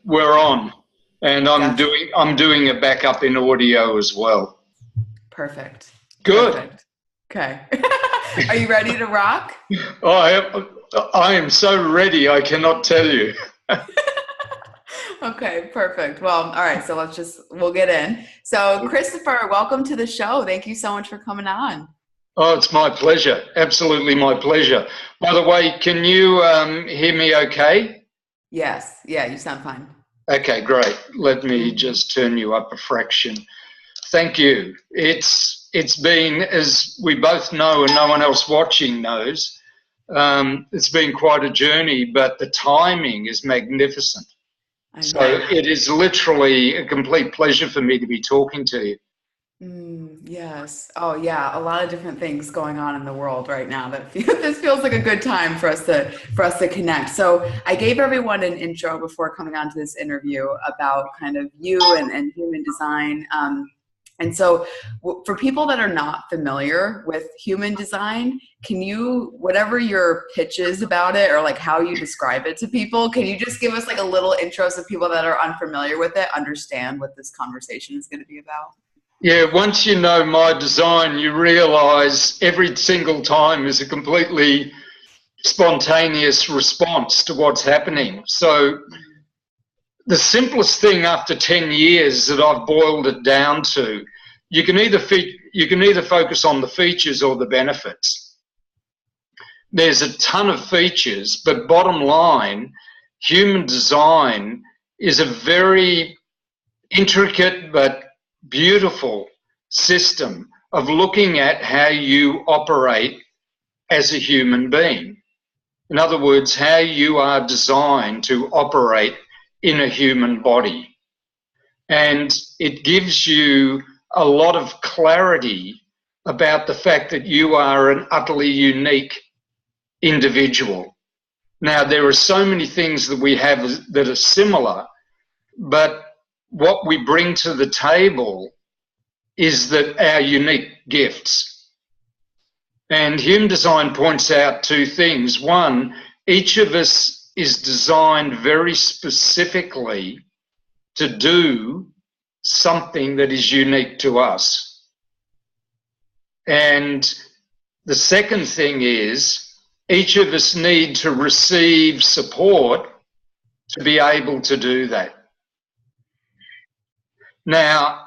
we're on, and Gotcha. I'm doing a backup in audio as well. Perfect. Good. Perfect. Okay. Are you ready to rock? I am so ready. I cannot tell you. Okay, perfect. Well, all right, so we'll get in. So, Christopher, welcome to the show. Thank you so much for coming on. Oh, it's my pleasure. Absolutely my pleasure. By the way, can you hear me okay? Yes. Yeah, you sound fine. Okay, great. Let me just turn you up a fraction. Thank you. It's been, as we both know and no one else watching knows, it's been quite a journey, but the timing is magnificent. I So know. it is literally a complete pleasure for me to be talking to you. Yes. Oh, yeah. A lot of different things going on in the world right now. This feels like a good time for us to connect. So I gave everyone an intro before coming on to this interview about kind of you and human design. And so for people that are not familiar with human design, can you, whatever your pitch is about it or like how you describe it to people, can you just give us like a little intro so people that are unfamiliar with it understand what this conversation is going to be about? Yeah, once you know my design, you realise every single time is a completely spontaneous response to what's happening. So the simplest thing after 10 years that I've boiled it down to, you can either focus on the features or the benefits. There's a ton of features, but bottom line, human design is a very intricate but beautiful system of looking at how you operate as a human being. In other words, how you are designed to operate in a human body. And it gives you a lot of clarity about the fact that you are an utterly unique individual. Now, there are so many things that we have that are similar, but what we bring to the table is that our unique gifts. And human design points out two things. One, each of us is designed very specifically to do something that is unique to us. And the second thing is each of us need to receive support to be able to do that. Now,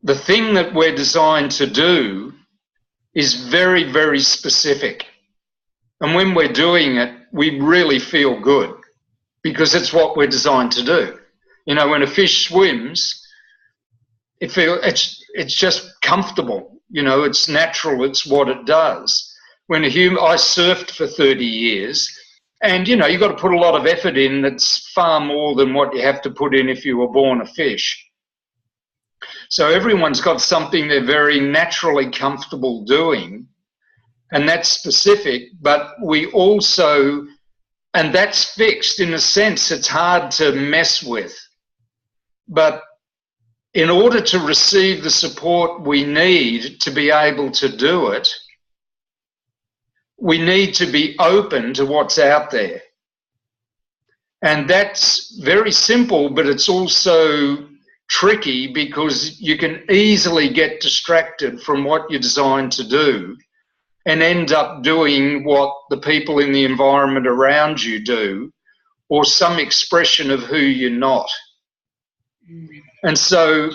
the thing that we're designed to do is very, very specific. And when we're doing it, we really feel good because it's what we're designed to do. You know, when a fish swims, it's just comfortable. You know, it's natural. It's what it does. I surfed for 30 years, and you know, you've got to put a lot of effort in. That's far more than what you have to put in if you were born a fish. So everyone's got something they're very naturally comfortable doing, and that's specific, but we also, and that's fixed in a sense, it's hard to mess with. But in order to receive the support we need to be able to do it, we need to be open to what's out there. And that's very simple, but it's also tricky because you can easily get distracted from what you're designed to do and end up doing what the people in the environment around you do, or some expression of who you're not. And so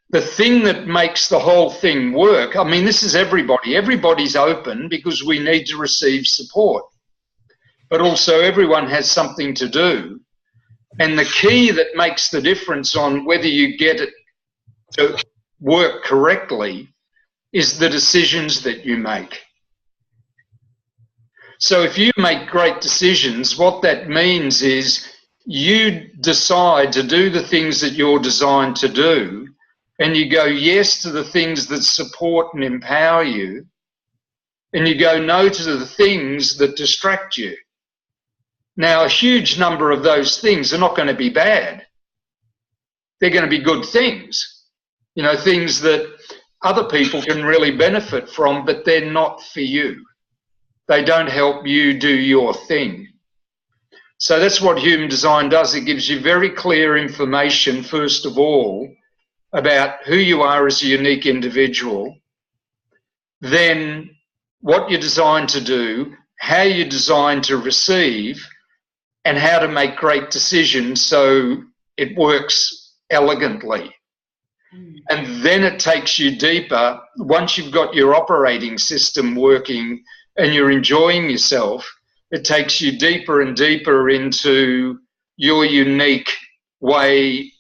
the thing that makes the whole thing work, I mean, this is everybody. Everybody's open because we need to receive support. But also everyone has something to do. And the key that makes the difference on whether you get it to work correctly is the decisions that you make. So if you make great decisions, what that means is you decide to do the things that you're designed to do, and you go yes to the things that support and empower you, and you go no to the things that distract you. Now, a huge number of those things are not going to be bad. They're going to be good things, you know, things that other people can really benefit from, but they're not for you. They don't help you do your thing. So that's what human design does. It gives you very clear information, first of all, about who you are as a unique individual, then what you're designed to do, how you're designed to receive, and how to make great decisions so it works elegantly. And then it takes you deeper. Once you've got your operating system working and you're enjoying yourself, it takes you deeper and deeper into your unique way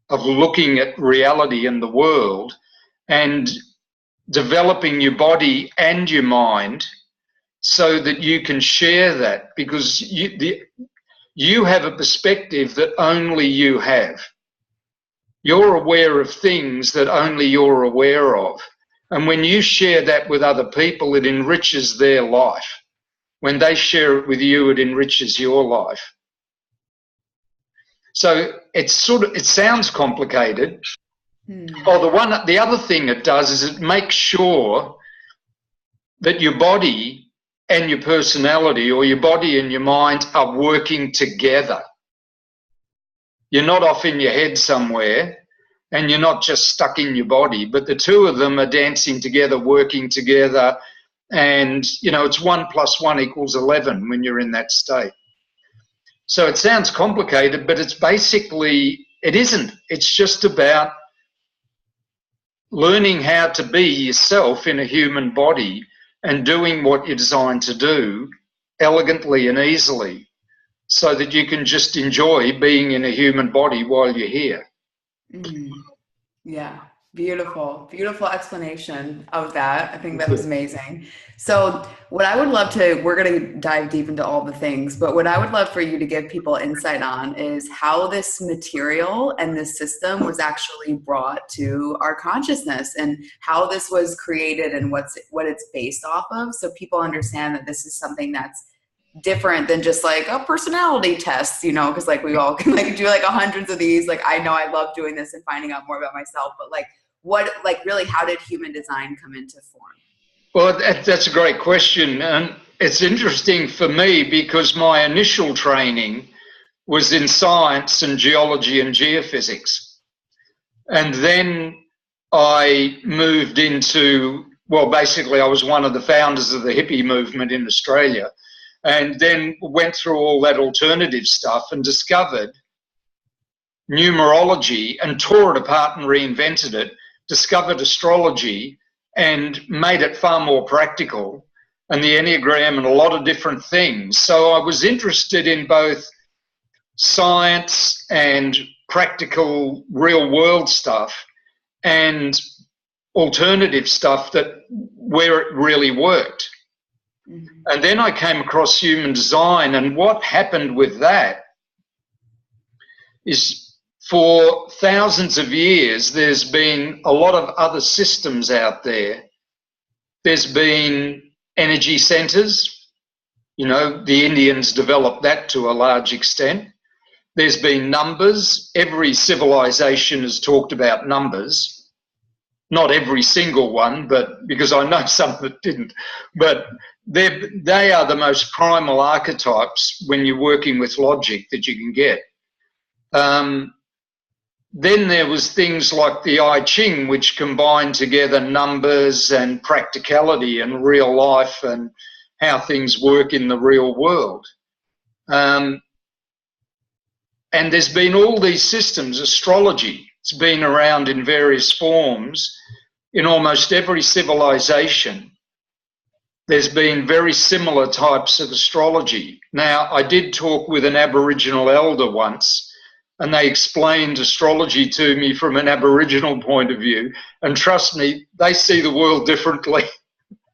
of looking at reality and the world, and developing your body and your mind so that you can share that, because you have a perspective that only you have. You're aware of things that only you're aware of. And when you share that with other people, it enriches their life. When they share it with you, it enriches your life. So it sounds complicated. Oh, the other thing it does is it makes sure that your body and your personality, or your body and your mind, are working together. You're not off in your head somewhere, and you're not just stuck in your body, but the two of them are dancing together, working together. And, it's 1 + 1 = 11 when you're in that state. So it sounds complicated, but it isn't. It's just about learning how to be yourself in a human body and doing what you're designed to do elegantly and easily, so that you can just enjoy being in a human body while you're here. Yeah, beautiful explanation of that. I think that was amazing. So what I would love to, we're going to dive deep into all the things, but what I would love for you to give people insight on is how this material and this system was actually brought to our consciousness, and how this was created and what it's based off of, so people understand that this is something that's different than just like a personality test, because like we all can do hundreds of these. Like, I know I love doing this and finding out more about myself, but really, how did human design come into form? Well, that's a great question. And it's interesting for me because my initial training was in science and geology and geophysics. And then I moved into, basically I was one of the founders of the hippie movement in Australia, and then went through all that alternative stuff and discovered numerology and tore it apart and reinvented it, discovered astrology and made it far more practical, and the Enneagram and a lot of different things. So I was interested in both science and practical real world stuff and alternative stuff where it really worked. And then I came across human design, and what happened with that is, for thousands of years, there's been a lot of other systems out there. There's been energy centers. The Indians developed that to a large extent. There's been numbers. Every civilization has talked about numbers. Not every single one, but because I know some that didn't. But they are the most primal archetypes when you're working with logic that you can get. Then there was things like the I Ching, which combined together numbers and practicality and real life and how things work in the real world. And there's been all these systems. Astrology, it's been around in various forms in almost every civilization. There's been very similar types of astrology. Now, I did talk with an Aboriginal elder once, and they explained astrology to me from an Aboriginal point of view. And trust me, they see the world differently.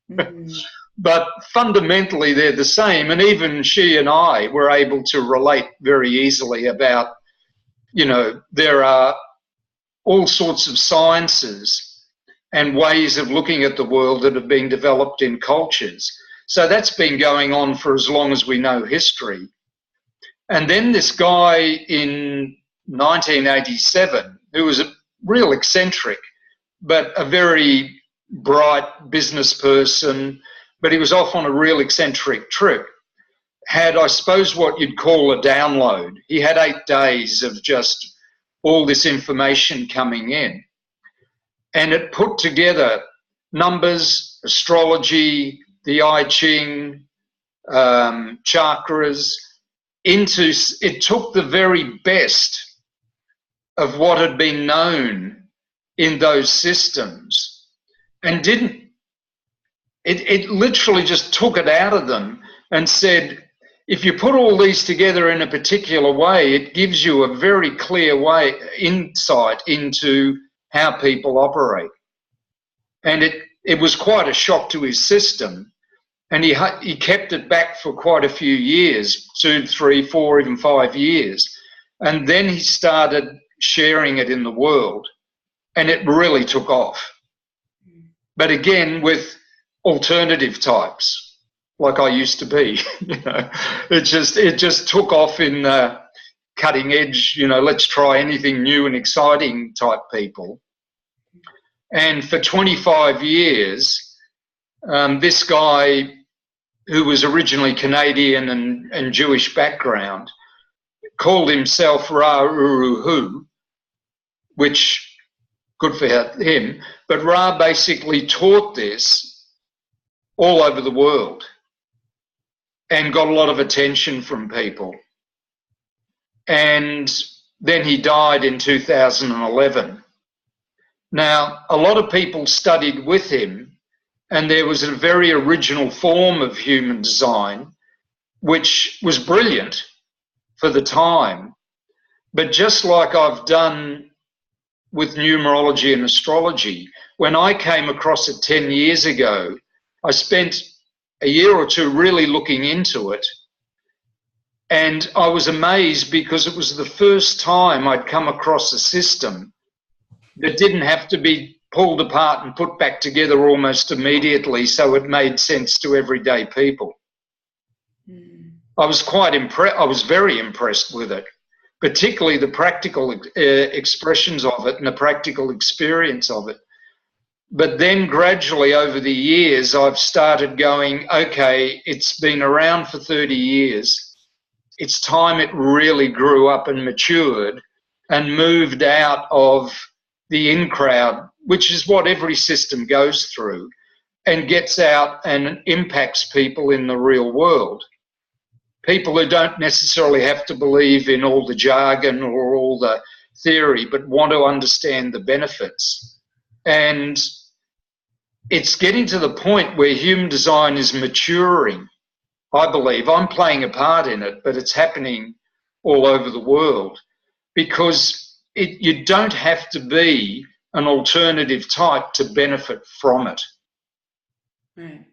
But fundamentally, they're the same. And even she and I were able to relate very easily about, there are all sorts of sciences and ways of looking at the world that have been developed in cultures. So that's been going on for as long as we know history. And then this guy in 1987, who was a real eccentric, but a very bright business person, but he was off on a real eccentric trip. had, I suppose, what you'd call a download. He had 8 days of just all this information coming in. And it put together numbers, astrology, the I Ching, chakras, it took the very best of what had been known in those systems and it literally just took it out of them and said, if you put all these together in a particular way, it gives you a very clear insight into how people operate. And it was quite a shock to his system. And he kept it back for quite a few years, 2, 3, 4, even 5 years. And then he started sharing it in the world, and it really took off. But again, with alternative types, like I used to be, it just took off in cutting edge, let's try anything new and exciting type people. And for 25 years, this guy, who was originally Canadian and Jewish background, called himself Ra Uru Hu, which, good for him, but Ra basically taught this all over the world and got a lot of attention from people. And then he died in 2011. Now, a lot of people studied with him, and there was a very original form of human design, which was brilliant for the time. But just like I've done with numerology and astrology, when I came across it 10 years ago, I spent a year or two really looking into it. And I was amazed because it was the first time I'd come across a system that didn't have to be pulled apart and put back together almost immediately so it made sense to everyday people. I was quite impressed. I was very impressed with it, particularly the practical expressions of it and the practical experience of it. But then gradually over the years, I've started going, okay, it's been around for 30 years. It's time it really grew up and matured and moved out of the in crowd, which is what every system goes through, and gets out and impacts people in the real world. People who don't necessarily have to believe in all the jargon or all the theory, but want to understand the benefits. And it's getting to the point where human design is maturing, I believe. I'm playing a part in it, but it's happening all over the world because you don't have to be an alternative type to benefit from it. Right.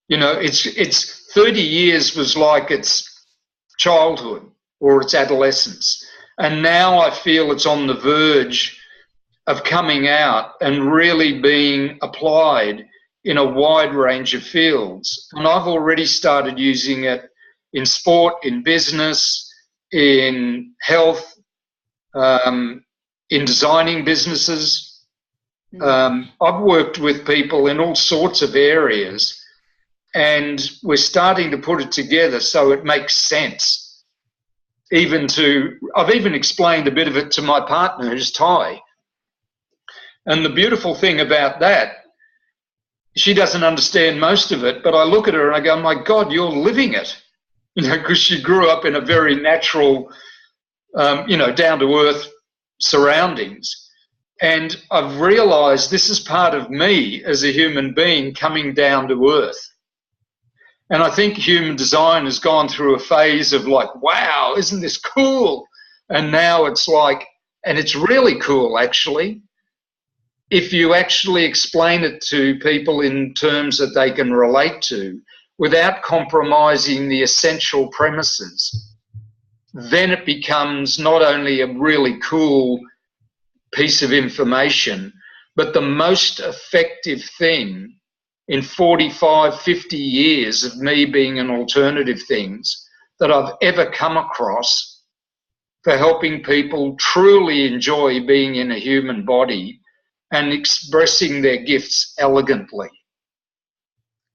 It's 30 years was like its childhood or its adolescence. And now I feel it's on the verge of coming out and really being applied in a wide range of fields. And I've already started using it in sport, in business, in health, in designing businesses. I've worked with people in all sorts of areas, and we're starting to put it together so it makes sense. I've even explained a bit of it to my partner, who's Thai. And the beautiful thing about that, she doesn't understand most of it, but I look at her and I go, my God, you're living it. Because she grew up in a very natural, down-to-earth surroundings. And I've realized this is part of me as a human being coming down to earth. And I think human design has gone through a phase of like, wow, isn't this cool? And now it's like, and it's really cool actually, if you actually explain it to people in terms that they can relate to without compromising the essential premises, then it becomes not only a really cool piece of information, but the most effective thing in 45, 50 years of me being in alternative things that I've ever come across for helping people truly enjoy being in a human body and expressing their gifts elegantly.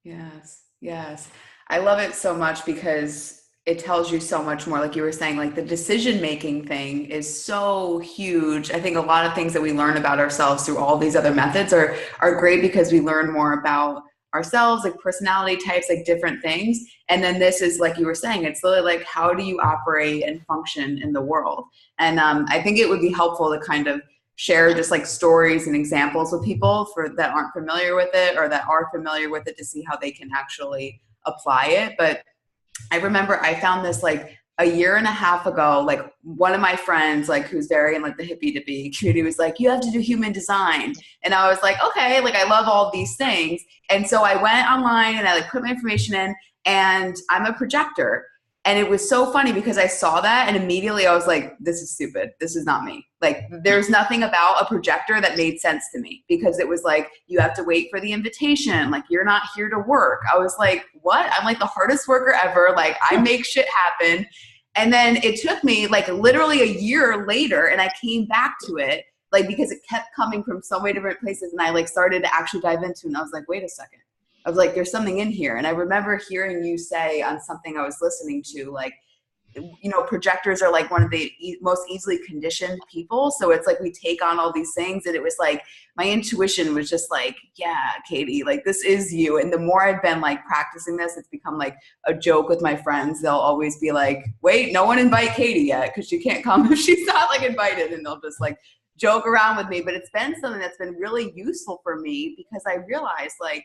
Yes, yes. I love it so much because it tells you so much more. Like you were saying, like the decision-making thing is so huge. I think a lot of things that we learn about ourselves through all these other methods are great because we learn more about ourselves, like personality types, like different things. And then this is, like you were saying, it's literally like, how do you operate and function in the world? And I think it would be helpful to kind of share just like stories and examples with people for that aren't familiar with it or that are familiar with it to see how they can actually apply it. But I remember I found this like a year and a half ago, like one of my friends, like who's very in like the hippie dippy community was like, you have to do human design. And I was like, okay, like I love all these things. And so I went online and I like put my information in, and I'm a projector. And it was so funny because I saw that and immediately I was like, this is stupid. This is not me. Like there's nothing about a projector that made sense to me because it was like, you have to wait for the invitation. Like you're not here to work. I was like, what? I'm like the hardest worker ever. Like I make shit happen. And then it took me like literally a year later and I came back to it like because it kept coming from so many different places and I like started to actually dive into it and I was like, wait a second. I was like, there's something in here. And I remember hearing you say on something I was listening to, like, you know, projectors are like one of the most easily conditioned people. So it's like we take on all these things. And it was like, my intuition was just like, yeah, Katie, like this is you. And the more I've been like practicing this, it's become like a joke with my friends. They'll always be like, wait, no one invite Katie yet because she can't come if she's not like invited. And they'll just like joke around with me. But it's been something that's been really useful for me because I realized like,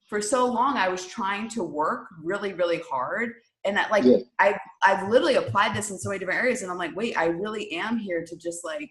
for so long, I was trying to work really, really hard. And that, like, yeah. I've literally applied this in so many different areas. And I'm like, wait, I really am here to just like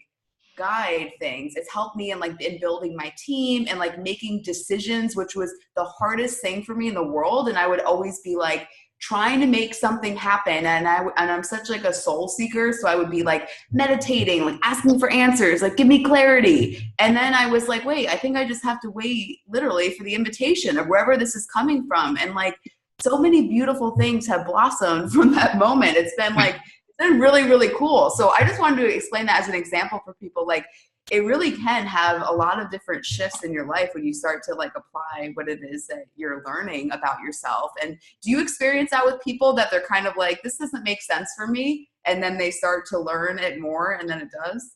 guide things. It's helped me in like in building my team and like making decisions, which was the hardest thing for me in the world. And I would always be like trying to make something happen. And I'm such like a soul seeker. So I would be like meditating, like asking for answers, like give me clarity. And then I was like, wait, I think I just have to wait literally for the invitation of wherever this is coming from. And like so many beautiful things have blossomed from that moment. It's been like, it's been really, really cool. So I just wanted to explain that as an example for people. Like it really can have a lot of different shifts in your life when you start to like apply what it is that you're learning about yourself. And do you experience that with people that they're kind of like, this doesn't make sense for me? And then they start to learn it more and then it does?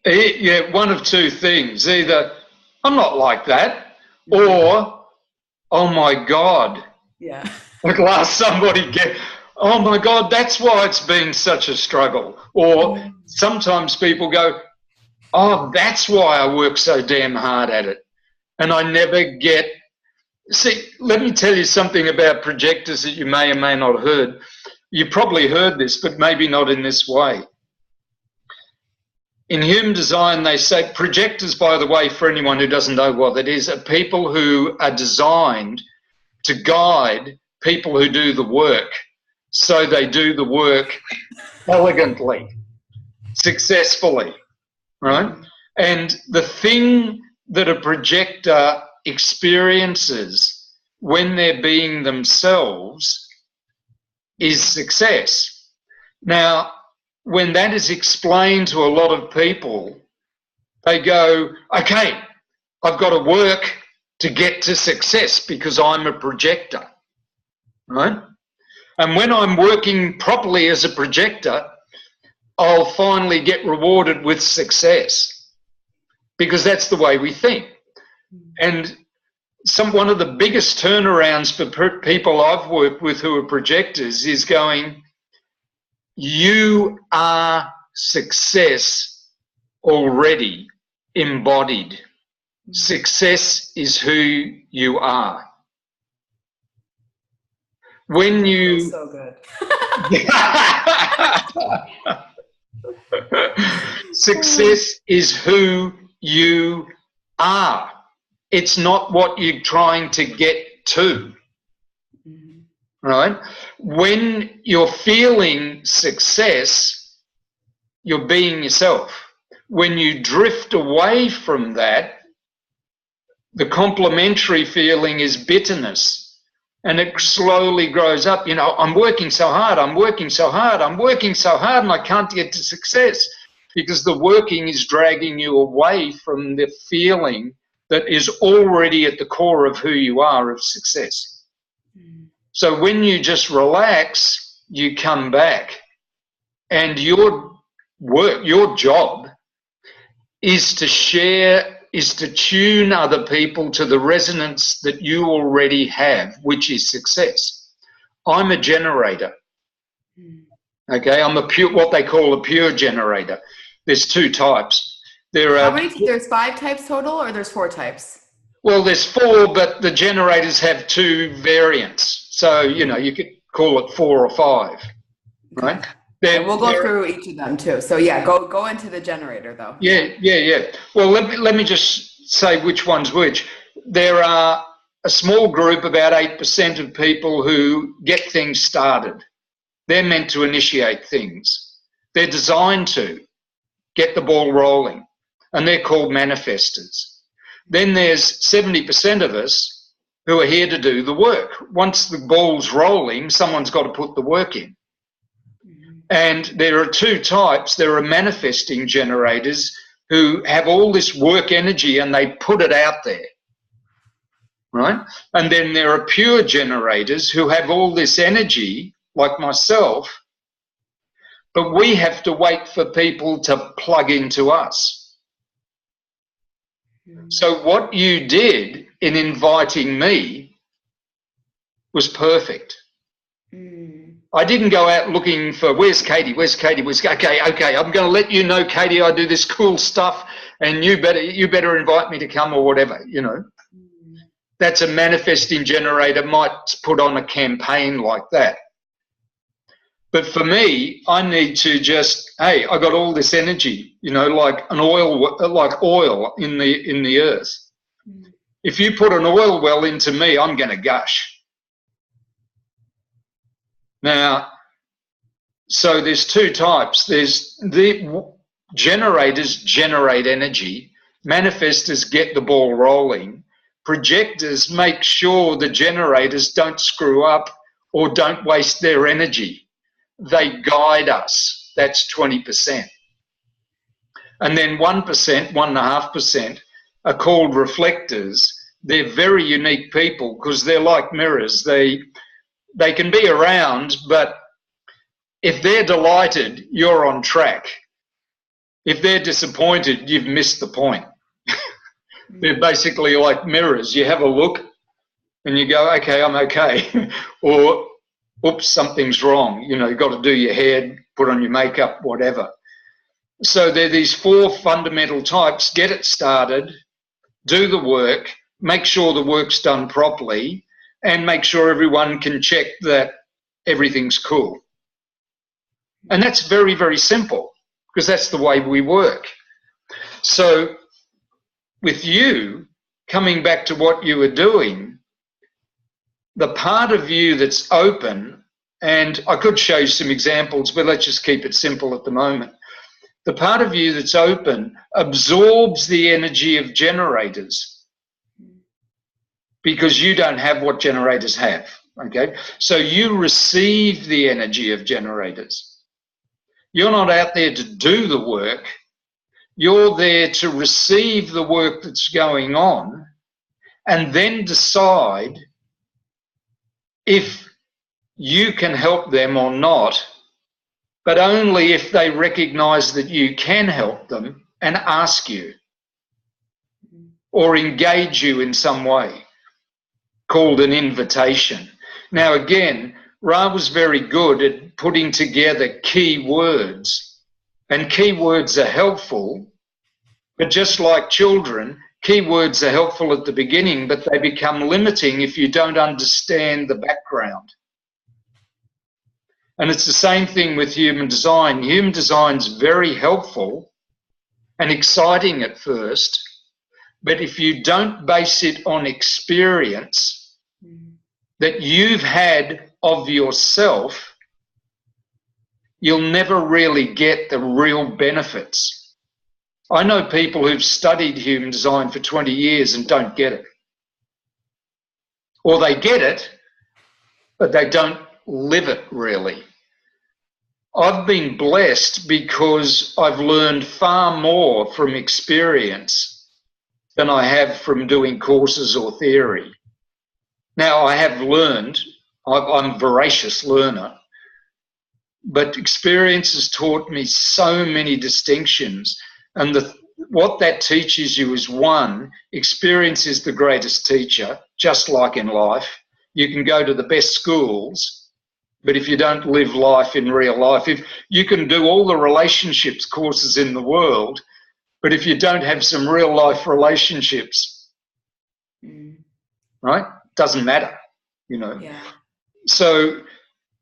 Yeah, one of two things. Either I'm not like that or, oh my God. Yeah. Like last somebody get, oh my God, that's why it's been such a struggle. Or sometimes people go, oh, that's why I work so damn hard at it. And I never get, see, let me tell you something about projectors that you may or may not have heard. You probably heard this, but maybe not in this way. In human design, they say projectors, by the way, for anyone who doesn't know what it is, are people who are designed to guide people who do the work. So they do the work elegantly, successfully. Right? And the thing that a projector experiences when they're being themselves is success. Now, when that is explained to a lot of people, they go, okay, I've got to work to get to success because I'm a projector. Right? And when I'm working properly as a projector, I'll finally get rewarded with success because that's the way we think. And one of the biggest turnarounds for people I've worked with who are projectors is going, you are success already embodied. Success is who you are. When you... So good. Success is who you are. It's not what you're trying to get to. Right? When you're feeling success, you're being yourself. When you drift away from that, the complementary feeling is bitterness. And it slowly grows up. You know, I'm working so hard, I'm working so hard, I'm working so hard, and I can't get to success because the working is dragging you away from the feeling that is already at the core of who you are, of success. So when you just relax, you come back and your work, your job is to share, is to tune other people to the resonance that you already have, which is success. I'm a generator. Okay, I'm a pure, what they call a pure generator. There's two types. There's 5 types total, or there's 4 types? Well, there's 4, but the generators have 2 variants. So, you know, you could call it 4 or 5, right? Okay. And we'll go through each of them too. So yeah, go into the generator though. Yeah. Well, let me just say which one's which. There are a small group, about 8% of people who get things started. They're meant to initiate things. They're designed to get the ball rolling, and they're called manifestors. Then there's 70% of us who are here to do the work. Once the ball's rolling, someone's got to put the work in. And there are 2 types. There are manifesting generators who have all this work energy and they put it out there, right? And then there are pure generators who have all this energy, like myself, but we have to wait for people to plug into us. So what you did in inviting me was perfect. I didn't go out looking for, where's Caty, okay, I'm going to let you know, Caty, I do this cool stuff and you better invite me to come or whatever, you know. That's a manifesting generator, might put on a campaign like that. But for me, I need to just, hey, I got all this energy, you know, like oil in the earth. If you put an oil well into me, I'm going to gush. Now, so there's 2 types. There's the generators generate energy. Manifestors get the ball rolling. Projectors make sure the generators don't screw up or don't waste their energy. They guide us. That's 20%. And then 1%, 1.5% are called reflectors. They're very unique people because they're like mirrors. They can be around, but if they're delighted, you're on track. If they're disappointed, you've missed the point. They're basically like mirrors. You have a look and you go, okay, I'm okay. Or, oops, something's wrong. You know, you've got to do your hair, put on your makeup, whatever. So there are these 4 fundamental types. Get it started, do the work, make sure the work's done properly, and make sure everyone can check that everything's cool. And that's very, very simple because that's the way we work. So with you, coming back to what you were doing, the part of you that's open, and I could show you some examples, but let's just keep it simple at the moment. The part of you that's open absorbs the energy of generators because you don't have what generators have, okay? So you receive the energy of generators. You're not out there to do the work. You're there to receive the work that's going on and then decide if you can help them or not, but only if they recognize that you can help them and ask you or engage you in some way, called an invitation. Now, again, Ra was very good at putting together key words, and key words are helpful, but just like children, key words are helpful at the beginning, but they become limiting if you don't understand the background. And it's the same thing with human design. Human design's very helpful and exciting at first, but if you don't base it on experience that you've had of yourself, you'll never really get the real benefits. I know people who've studied human design for 20 years and don't get it. Or they get it, but they don't live it really. I've been blessed because I've learned far more from experience than I have from doing courses or theory. Now, I have learned, I'm a voracious learner, but experience has taught me so many distinctions. And what that teaches you is, one, experience is the greatest teacher, just like in life. You can go to the best schools, but if you don't live life in real life, if you can do all the relationships courses in the world, but if you don't have some real life relationships, right, doesn't matter, you know. Yeah. So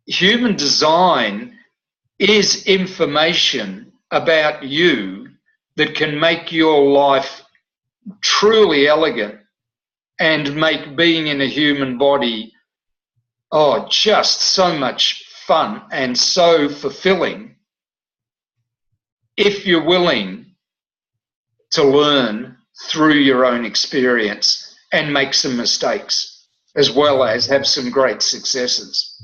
human design is information about you that can make your life truly elegant and make being in a human body, just so much fun and so fulfilling if you're willing to learn through your own experience and make some mistakes, as well as have some great successes.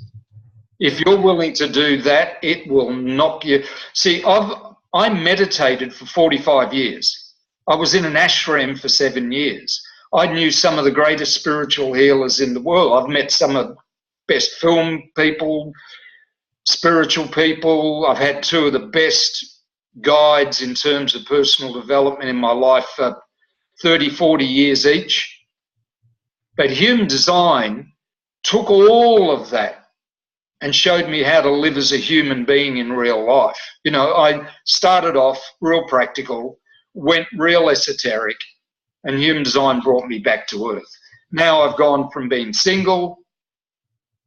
If you're willing to do that, it will knock you. See, I meditated for 45 years. I was in an ashram for 7 years. I knew some of the greatest spiritual healers in the world. I've met some of the best film people, spiritual people. I've had two of the best guides in terms of personal development in my life for 30, 40 years each. But human design took all of that and showed me how to live as a human being in real life. You know, I started off real practical, went real esoteric, and human design brought me back to earth. Now I've gone from being single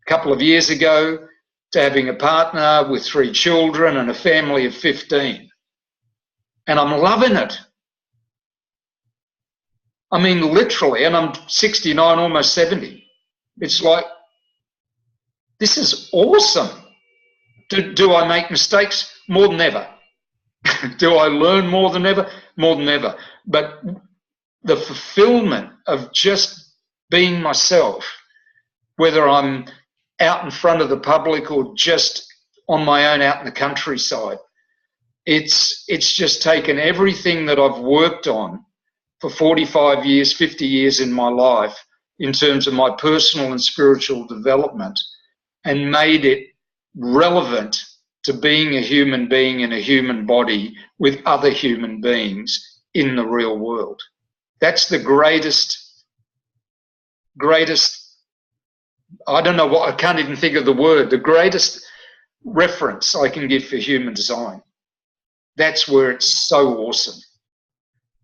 a couple of years ago to having a partner with 3 children and a family of 15. And I'm loving it. I mean, literally, and I'm 69, almost 70. It's like, this is awesome. Do I make mistakes? More than ever. Do I learn more than ever? More than ever. But the fulfillment of just being myself, whether I'm out in front of the public or just on my own out in the countryside, it's just taken everything that I've worked on for 45 years, 50 years in my life in terms of my personal and spiritual development and made it relevant to being a human being in a human body with other human beings in the real world. That's the greatest, I don't know what, I can't even think of the word, the greatest reference I can give for human design. That's where it's so awesome.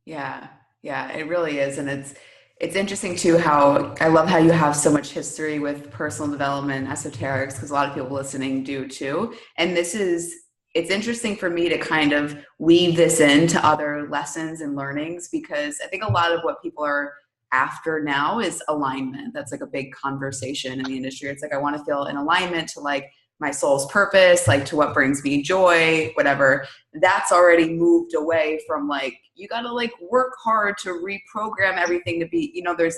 Yeah, it really is. And it's interesting too how I love how you have so much history with personal development, esoterics, because a lot of people listening do too. And it's interesting for me to kind of weave this into other lessons and learnings, because I think a lot of what people are after now is alignment. That's like a big conversation in the industry. It's like, I want to feel in alignment to like my soul's purpose, like to what brings me joy, whatever. That's already moved away from like, you got to like work hard to reprogram everything to be, you know, there's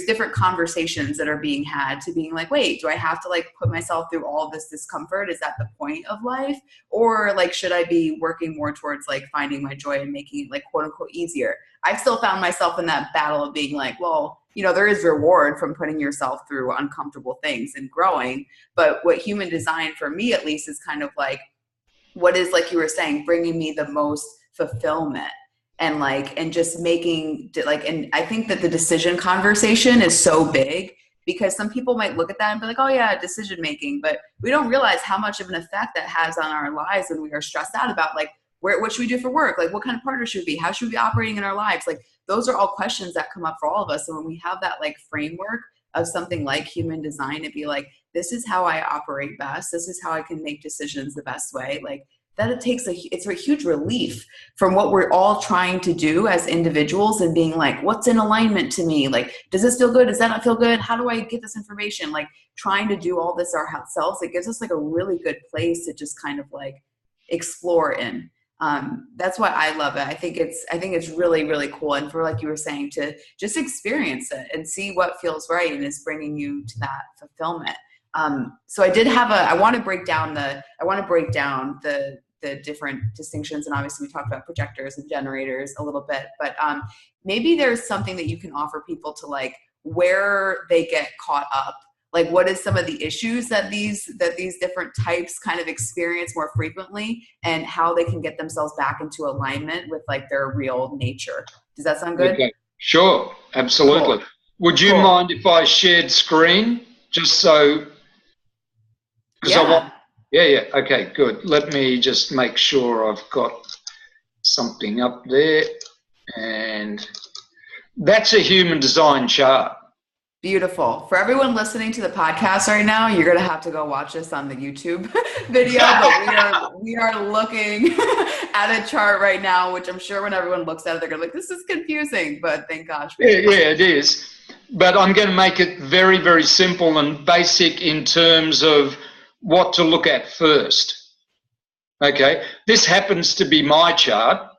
different conversations that are being had to being like, wait, do I have to like put myself through all this discomfort? Is that the point of life? Or like, should I be working more towards like finding my joy and making it like quote unquote easier? I've still found myself in that battle of being like, well, you know, there is reward from putting yourself through uncomfortable things and growing. But what human design for me, at least, is kind of like, what is, like you were saying, bringing me the most fulfillment and like, and just making like, and I think that the decision conversation is so big, because some people might look at that and be like, oh yeah, decision making, but we don't realize how much of an effect that has on our lives when we are stressed out about like, what should we do for work? Like, what kind of partner should we be? How should we be operating in our lives? Like, those are all questions that come up for all of us. And when we have that like framework of something like human design, it'd be like, this is how I operate best. This is how I can make decisions the best way. Like that, it's a huge relief from what we're all trying to do as individuals and being like, what's in alignment to me? Like, does this feel good? Does that not feel good? How do I get this information? Like trying to do all this ourselves, it gives us like a really good place to just kind of like explore in. That's why I love it. I think it's really, really cool. And for, like you were saying, to just experience it and see what feels right and is bringing you to that fulfillment. So I did have I want to break down the different distinctions. And obviously we talked about projectors and generators a little bit, but, maybe there's something that you can offer people to like where they get caught up like what is some of the issues that these different types kind of experience more frequently, and how they can get themselves back into alignment with like their real nature. Does that sound good? Okay. Sure, absolutely. Cool. Would you mind if I shared screen just so? Yeah. Yeah. Okay, good. Let me just make sure I've got something up there, and that's a human design chart. Beautiful. For everyone listening to the podcast right now, you're going to have to go watch this on the YouTube video, but we are looking at a chart right now, which I'm sure when everyone looks at it, they're going to be like, this is confusing, but thank gosh. Yeah, it is. But I'm going to make it very, very simple and basic in terms of what to look at first. Okay. This happens to be my chart,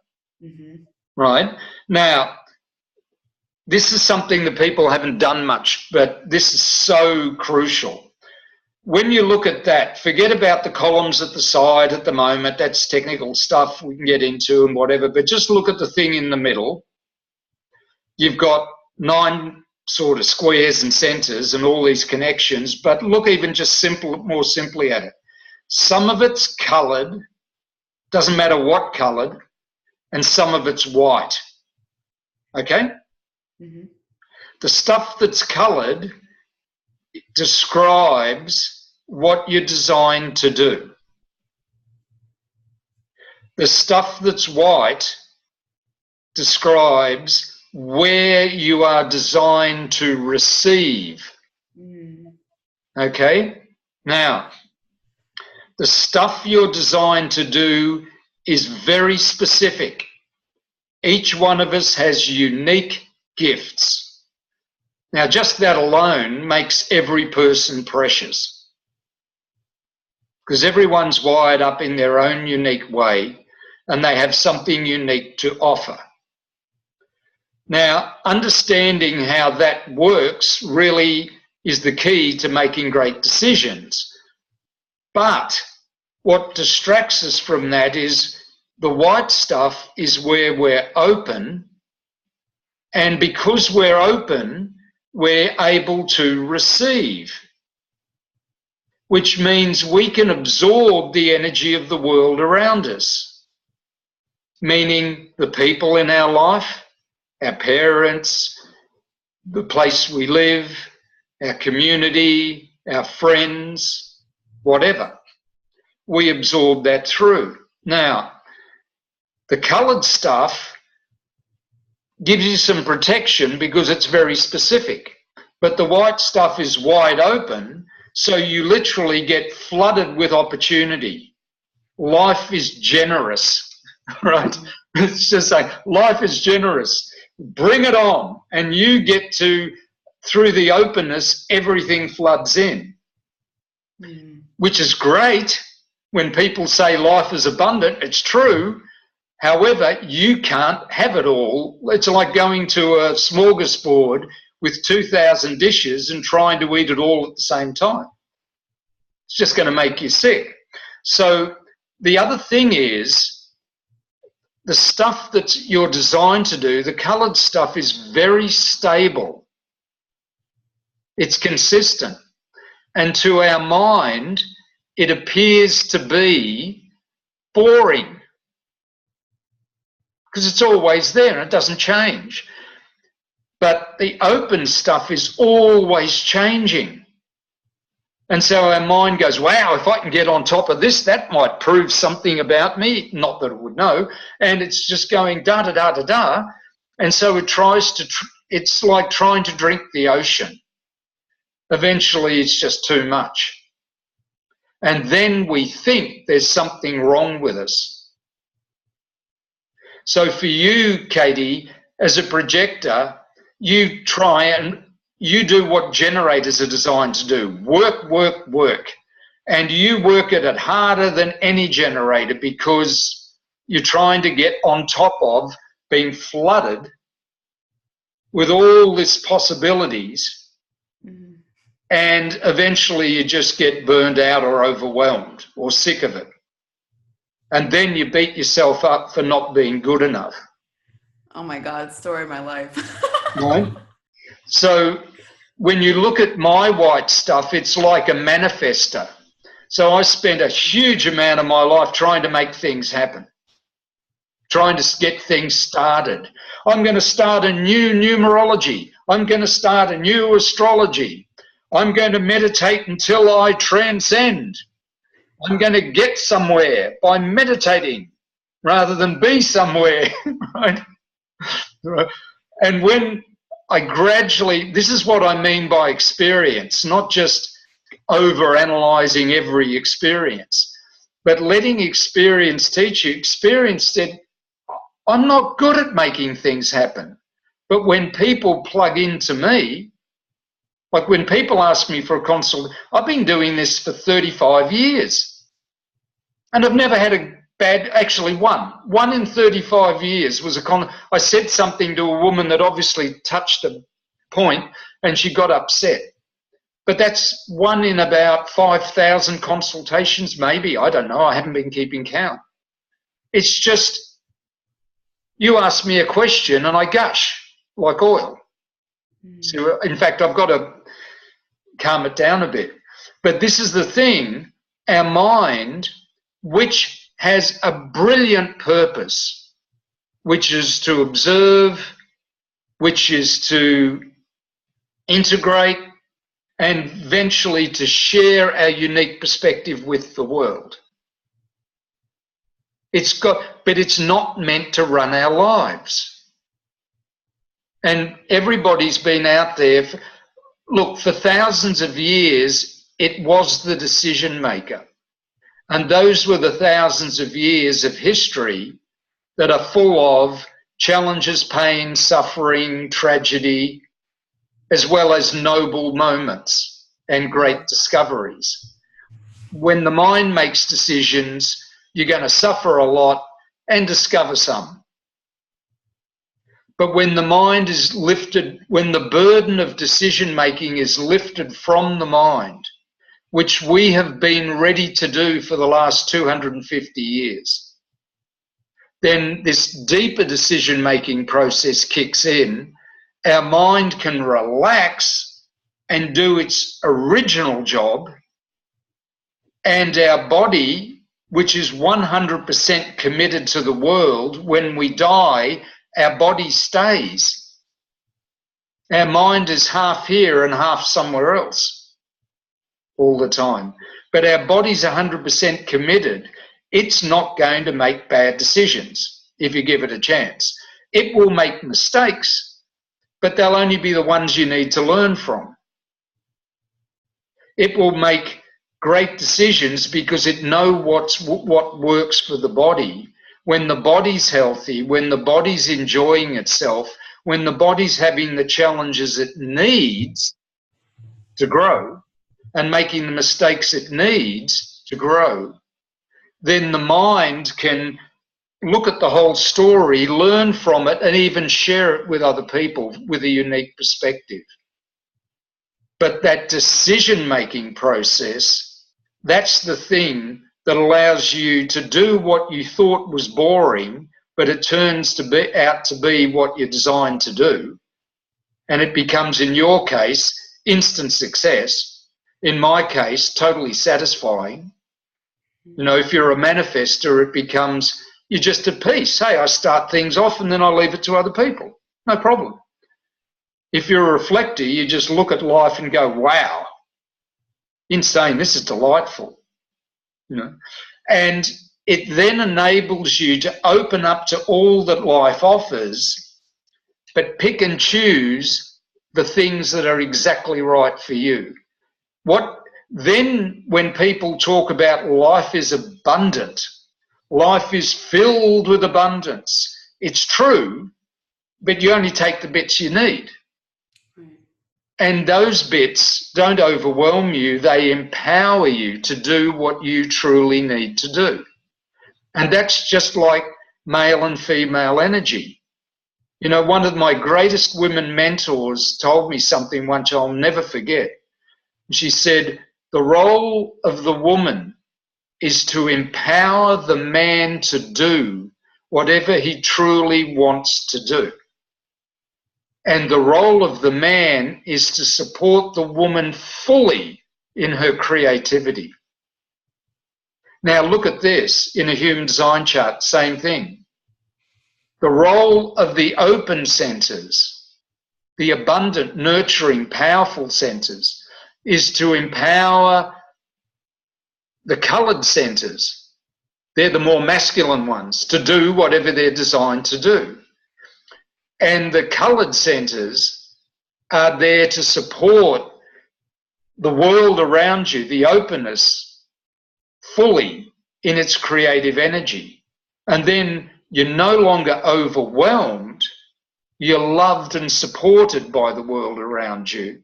right? Now, this is something that people haven't done much, but this is so crucial. When you look at that, forget about the columns at the side at the moment. That's technical stuff we can get into and whatever, but just look at the thing in the middle. You've got 9 sort of squares and centers and all these connections, but look even just more simply at it. Some of it's colored, doesn't matter what colored, and some of it's white. Okay? The stuff that's colored describes what you're designed to do. The stuff that's white describes where you are designed to receive. Okay? Now, the stuff you're designed to do is very specific. Each one of us has unique gifts. Now, just that alone makes every person precious, because everyone's wired up in their own unique way and they have something unique to offer. Now, understanding how that works really is the key to making great decisions. But what distracts us from that is the white stuff is where we're open. And because we're open, we're able to receive, which means we can absorb the energy of the world around us, meaning the people in our life, our parents, the place we live, our community, our friends, whatever. We absorb that through. Now, the coloured stuff gives you some protection because it's very specific, but the white stuff is wide open, so you literally get flooded with opportunity. Life is generous, right? It's just like life is generous. Bring it on, and you get to, through the openness, everything floods in, which is great. When people say life is abundant, it's true. However, you can't have it all. It's like going to a smorgasbord with 2,000 dishes and trying to eat it all at the same time. It's just going to make you sick. So the other thing is, the stuff that you're designed to do, the coloured stuff, is very stable. It's consistent. And to our mind, it appears to be boring because it's always there and it doesn't change. But the open stuff is always changing. And so our mind goes, wow, if I can get on top of this, that might prove something about me. Not that it would know. And it's just going da-da-da-da-da. And so it tries to, it's like trying to drink the ocean. Eventually it's just too much. And then we think there's something wrong with us. So for you, Caty, as a projector, you try and you do what generators are designed to do. Work, work, work. And you work at it harder than any generator because you're trying to get on top of being flooded with all these possibilities. And eventually you just get burned out or overwhelmed or sick of it. And then you beat yourself up for not being good enough. Oh my God, story of my life. Right? So when you look at my white stuff, it's like a manifester. So I spent a huge amount of my life trying to make things happen, trying to get things started. I'm going to start a new numerology. I'm going to start a new astrology. I'm going to meditate until I transcend. I'm going to get somewhere by meditating rather than be somewhere, right? And when I gradually, this is what I mean by experience, not just over-analysing every experience, but letting experience teach you. Experience said, I'm not good at making things happen. But when people plug into me, like when people ask me for a consult, I've been doing this for 35 years. And I've never had a bad, actually one in 35 years was I said something to a woman that obviously touched a point and she got upset. But that's one in about 5,000 consultations, maybe. I don't know. I haven't been keeping count. It's just, you ask me a question and I gush like oil. So, in fact, I've got to calm it down a bit. But this is the thing, our mind, which has a brilliant purpose, which is to observe, which is to integrate, and eventually to share our unique perspective with the world. But it's not meant to run our lives. And everybody's been out there. Look, for thousands of years, it was the decision maker. And those were the thousands of years of history that are full of challenges, pain, suffering, tragedy, as well as noble moments and great discoveries. When the mind makes decisions, you're going to suffer a lot and discover some. But when the mind is lifted, when the burden of decision making is lifted from the mind, which we have been ready to do for the last 250 years, then this deeper decision making process kicks in. Our mind can relax and do its original job, and our body, which is 100% committed to the world, when we die, our body stays. Our mind is half here and half somewhere else all the time. But our body's 100% committed. It's not going to make bad decisions if you give it a chance. It will make mistakes, but they'll only be the ones you need to learn from. It will make great decisions because it knows what works for the body. When the body's healthy, when the body's enjoying itself, when the body's having the challenges it needs to grow and making the mistakes it needs to grow, then the mind can look at the whole story, learn from it, and even share it with other people with a unique perspective. But that decision-making process, that's the thing that allows you to do what you thought was boring, but it turns out to be what you're designed to do. And it becomes, in your case, instant success. In my case, totally satisfying. You know, if you're a manifester, it becomes, you're just at peace. Hey, I start things off and then I leave it to other people. No problem. If you're a reflector, you just look at life and go, wow, insane, this is delightful. You know, and it then enables you to open up to all that life offers, but pick and choose the things that are exactly right for you. Then when people talk about life is abundant, life is filled with abundance, it's true, but you only take the bits you need. And those bits don't overwhelm you, they empower you to do what you truly need to do. And that's just like male and female energy. You know, one of my greatest women mentors told me something once I'll never forget. She said, the role of the woman is to empower the man to do whatever he truly wants to do. And the role of the man is to support the woman fully in her creativity. Now look at this in a human design chart, same thing. The role of the open centers, the abundant, nurturing, powerful centers, is to empower the coloured centers. They're the more masculine ones, to do whatever they're designed to do. And the coloured centres are there to support the world around you, the openness, fully in its creative energy. And then you're no longer overwhelmed, you're loved and supported by the world around you.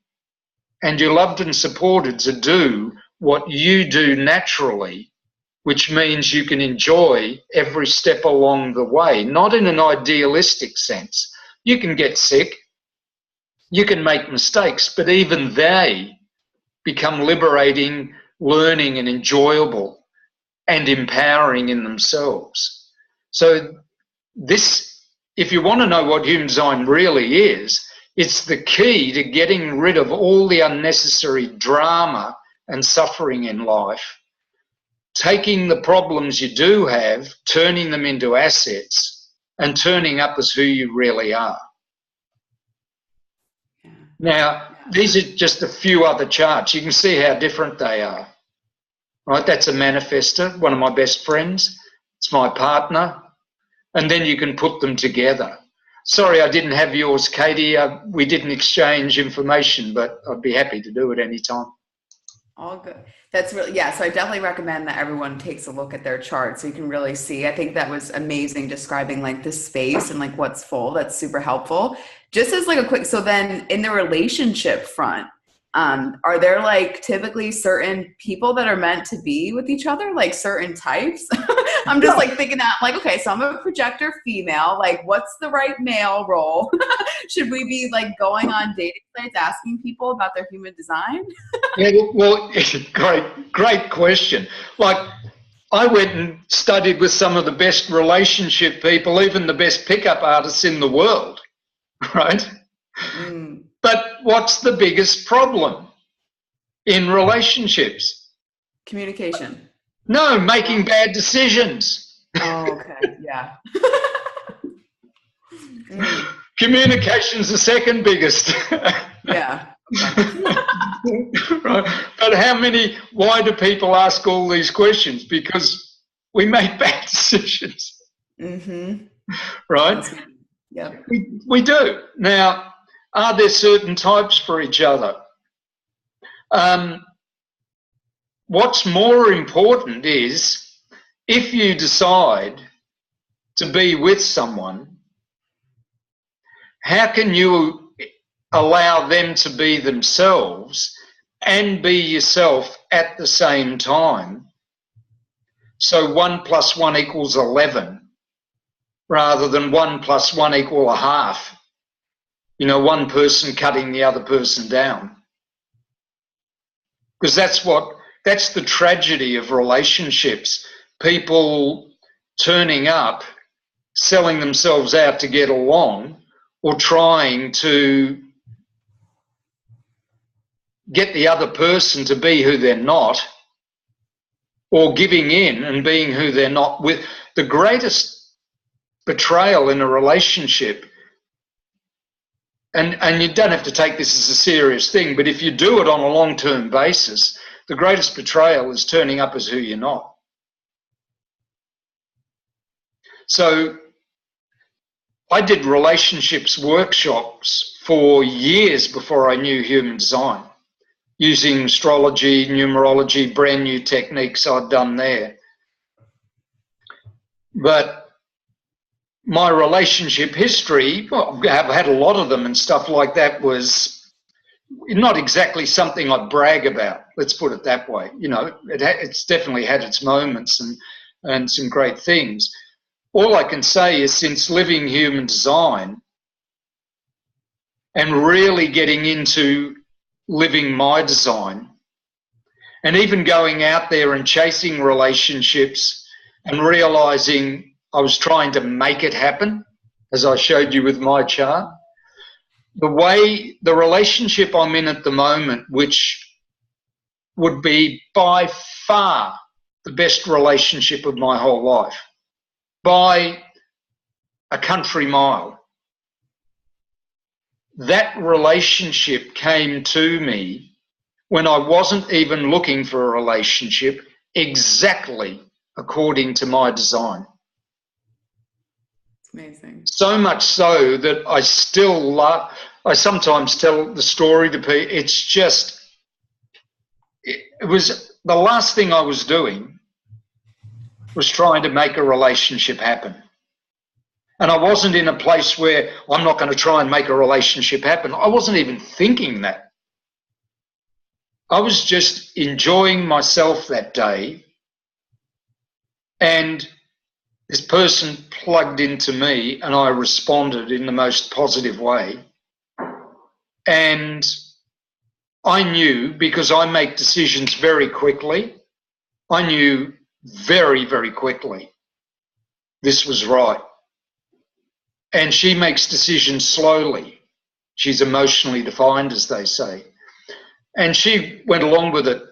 And you're loved and supported to do what you do naturally, which means you can enjoy every step along the way, not in an idealistic sense. You can get sick, you can make mistakes, but even they become liberating, learning and enjoyable and empowering in themselves. So this, if you want to know what human design really is, it's the key to getting rid of all the unnecessary drama and suffering in life, taking the problems you do have, turning them into assets, and turning up as who you really are. Now, these are just a few other charts. You can see how different they are. Right? That's a manifestor, one of my best friends. It's my partner. And then you can put them together. Sorry, I didn't have yours, Caty. We didn't exchange information, but I'd be happy to do it anytime. All good. That's really, yeah. So I definitely recommend that everyone takes a look at their chart so you can really see. I think that was amazing describing like the space and like what's full. That's super helpful. Just as like a quick, so then in the relationship front, are there like typically certain people that are meant to be with each other, like certain types? I'm just like thinking that like, okay, so I'm a projector female, like what's the right male role? Should we be like going on dating sites asking people about their human design? Yeah, well, great question. Like I went and studied with some of the best relationship people, even the best pickup artists in the world, right? Mm. But what's the biggest problem in relationships? Communication. No, making bad decisions. Oh, okay. Yeah. Communication's the second biggest. Yeah. Right. But why do people ask all these questions? Because we make bad decisions. Mm-hmm. Right? Yeah. We do. Now, are there certain types for each other? What's more important is if you decide to be with someone, how can you allow them to be themselves and be yourself at the same time? So 1 + 1 = 11 rather than 1 + 1 = a half. You know, one person cutting the other person down. Because that's the tragedy of relationships. People turning up, selling themselves out to get along, or trying to get the other person to be who they're not, or giving in and being who they're not. With the greatest betrayal in a relationship, and you don't have to take this as a serious thing, but if you do it on a long-term basis, the greatest betrayal is turning up as who you're not. So I did relationships workshops for years before I knew human design, using astrology, numerology, brand new techniques I'd done there. But my relationship history, well, I've had a lot of them and stuff like that, was not exactly something I'd brag about. Let's put it that way. You know, it's definitely had its moments and some great things. All I can say is since living human design and really getting into living my design and even going out there and chasing relationships and realizing I was trying to make it happen, as I showed you with my chart, the relationship I'm in at the moment, which would be by far the best relationship of my whole life, by a country mile. That relationship came to me when I wasn't even looking for a relationship, exactly according to my design. It's amazing. So much so that I still love, I sometimes tell the story to people. It's just, it was the last thing I was doing was trying to make a relationship happen. And I wasn't in a place where I'm not going to try and make a relationship happen. I wasn't even thinking that. I was just enjoying myself that day. And this person plugged into me and I responded in the most positive way. And I knew, because I make decisions very quickly, I knew very, very quickly this was right. And she makes decisions slowly. She's emotionally defined, as they say. And she went along with it.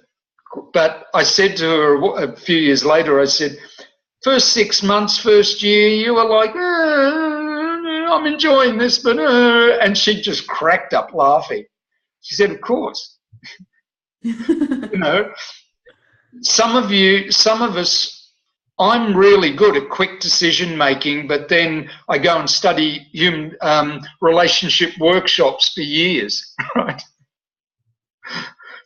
But I said to her a few years later, I said, first 6 months, first year, you were like, I'm enjoying this, but and she just cracked up laughing. She said, of course. You know, some of us, I'm really good at quick decision making, but then I go and study human relationship workshops for years, right?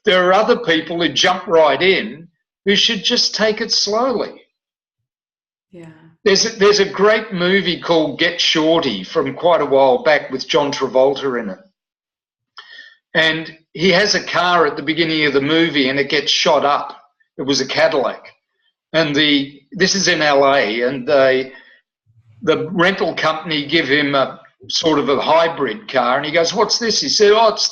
There are other people who jump right in who should just take it slowly. Yeah. There's a great movie called Get Shorty from quite a while back with John Travolta in it. And he has a car at the beginning of the movie and it gets shot up. It was a Cadillac. And this is in LA, and the rental company give him a sort of a hybrid car, and he goes, what's this? He said, oh, it's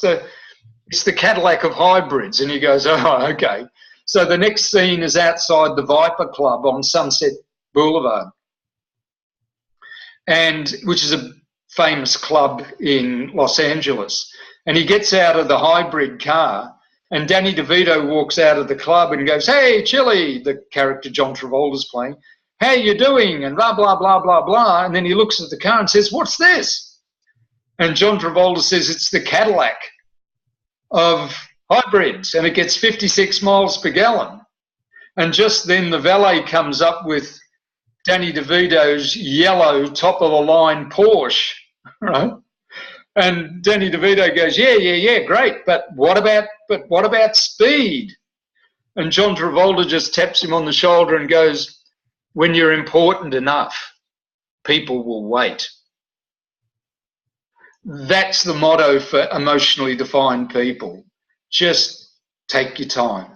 the Cadillac of hybrids. And he goes, oh, okay. So the next scene is outside the Viper Club on Sunset Boulevard, and which is a famous club in Los Angeles. And he gets out of the hybrid car, and Danny DeVito walks out of the club and goes, hey, Chili, the character John Travolta's playing, how you doing? And blah, blah, blah, blah, blah. And then he looks at the car and says, what's this? And John Travolta says, it's the Cadillac of hybrids, and it gets 56 miles per gallon. And just then the valet comes up with Danny DeVito's yellow top-of-the-line Porsche, right? And Danny DeVito goes, yeah, great, but what about speed? And John Travolta just taps him on the shoulder and goes, when you're important enough, people will wait. That's the motto for emotionally defined people. Just take your time.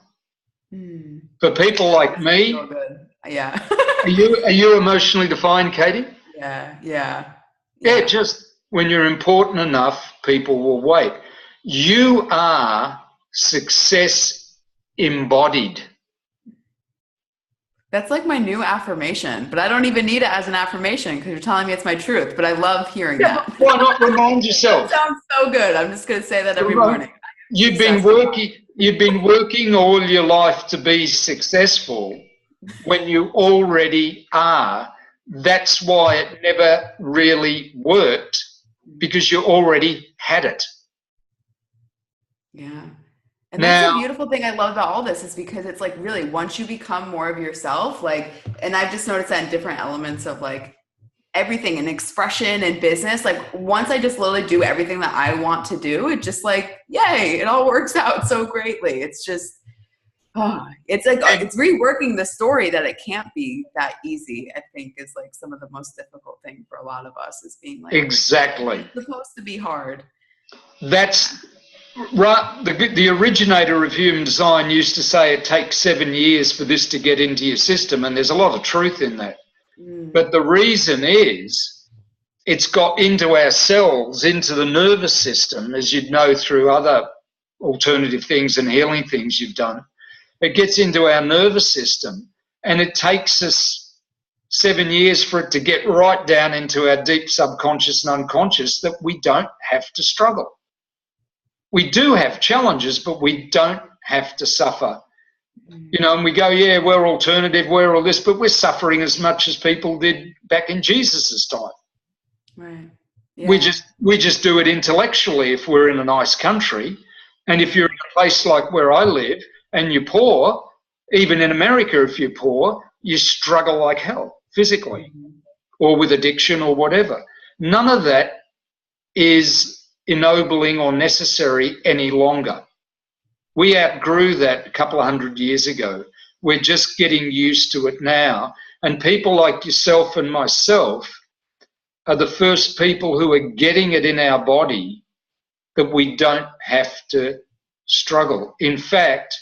For people like me, so good. Yeah. are you emotionally defined, Katie? Yeah. Yeah, just when you're important enough, people will wait. You are success embodied. That's like my new affirmation, but I don't even need it as an affirmation because you're telling me it's my truth, but I love hearing that. Why not remind yourself? It sounds so good. I'm just going to say that every morning. You've been working all your life to be successful when you already are. That's why it never really worked, because you already had it. Yeah. And that's the beautiful thing I love about all this, is because it's like, really, once you become more of yourself, like, and I've just noticed that in different elements of like everything, and expression and business, like once I just literally do everything that I want to do, it just like, yay, it all works out so greatly. It's just, it's like, it's reworking the story that it can't be that easy, I think, is like some of the most difficult thing for a lot of us, is being like, exactly, it's supposed to be hard. That's right. The originator of human design used to say it takes 7 years for this to get into your system, and there's a lot of truth in that. But the reason is it's got into our cells, into the nervous system, as you'd know through other alternative things and healing things you've done. It gets into our nervous system, and it takes us 7 years for it to get right down into our deep subconscious and unconscious that we don't have to struggle. We do have challenges, but we don't have to suffer. You know, and we go, yeah, we're alternative, we're all this, but we're suffering as much as people did back in Jesus's time. Right. Yeah. We just do it intellectually if we're in a nice country. And if you're in a place like where I live and you're poor, even in America, if you're poor, you struggle like hell physically or with addiction or whatever. None of that is ennobling or necessary any longer. We outgrew that a couple of 100 years ago. We're just getting used to it now. And people like yourself and myself are the first people who are getting it in our body that we don't have to struggle. In fact,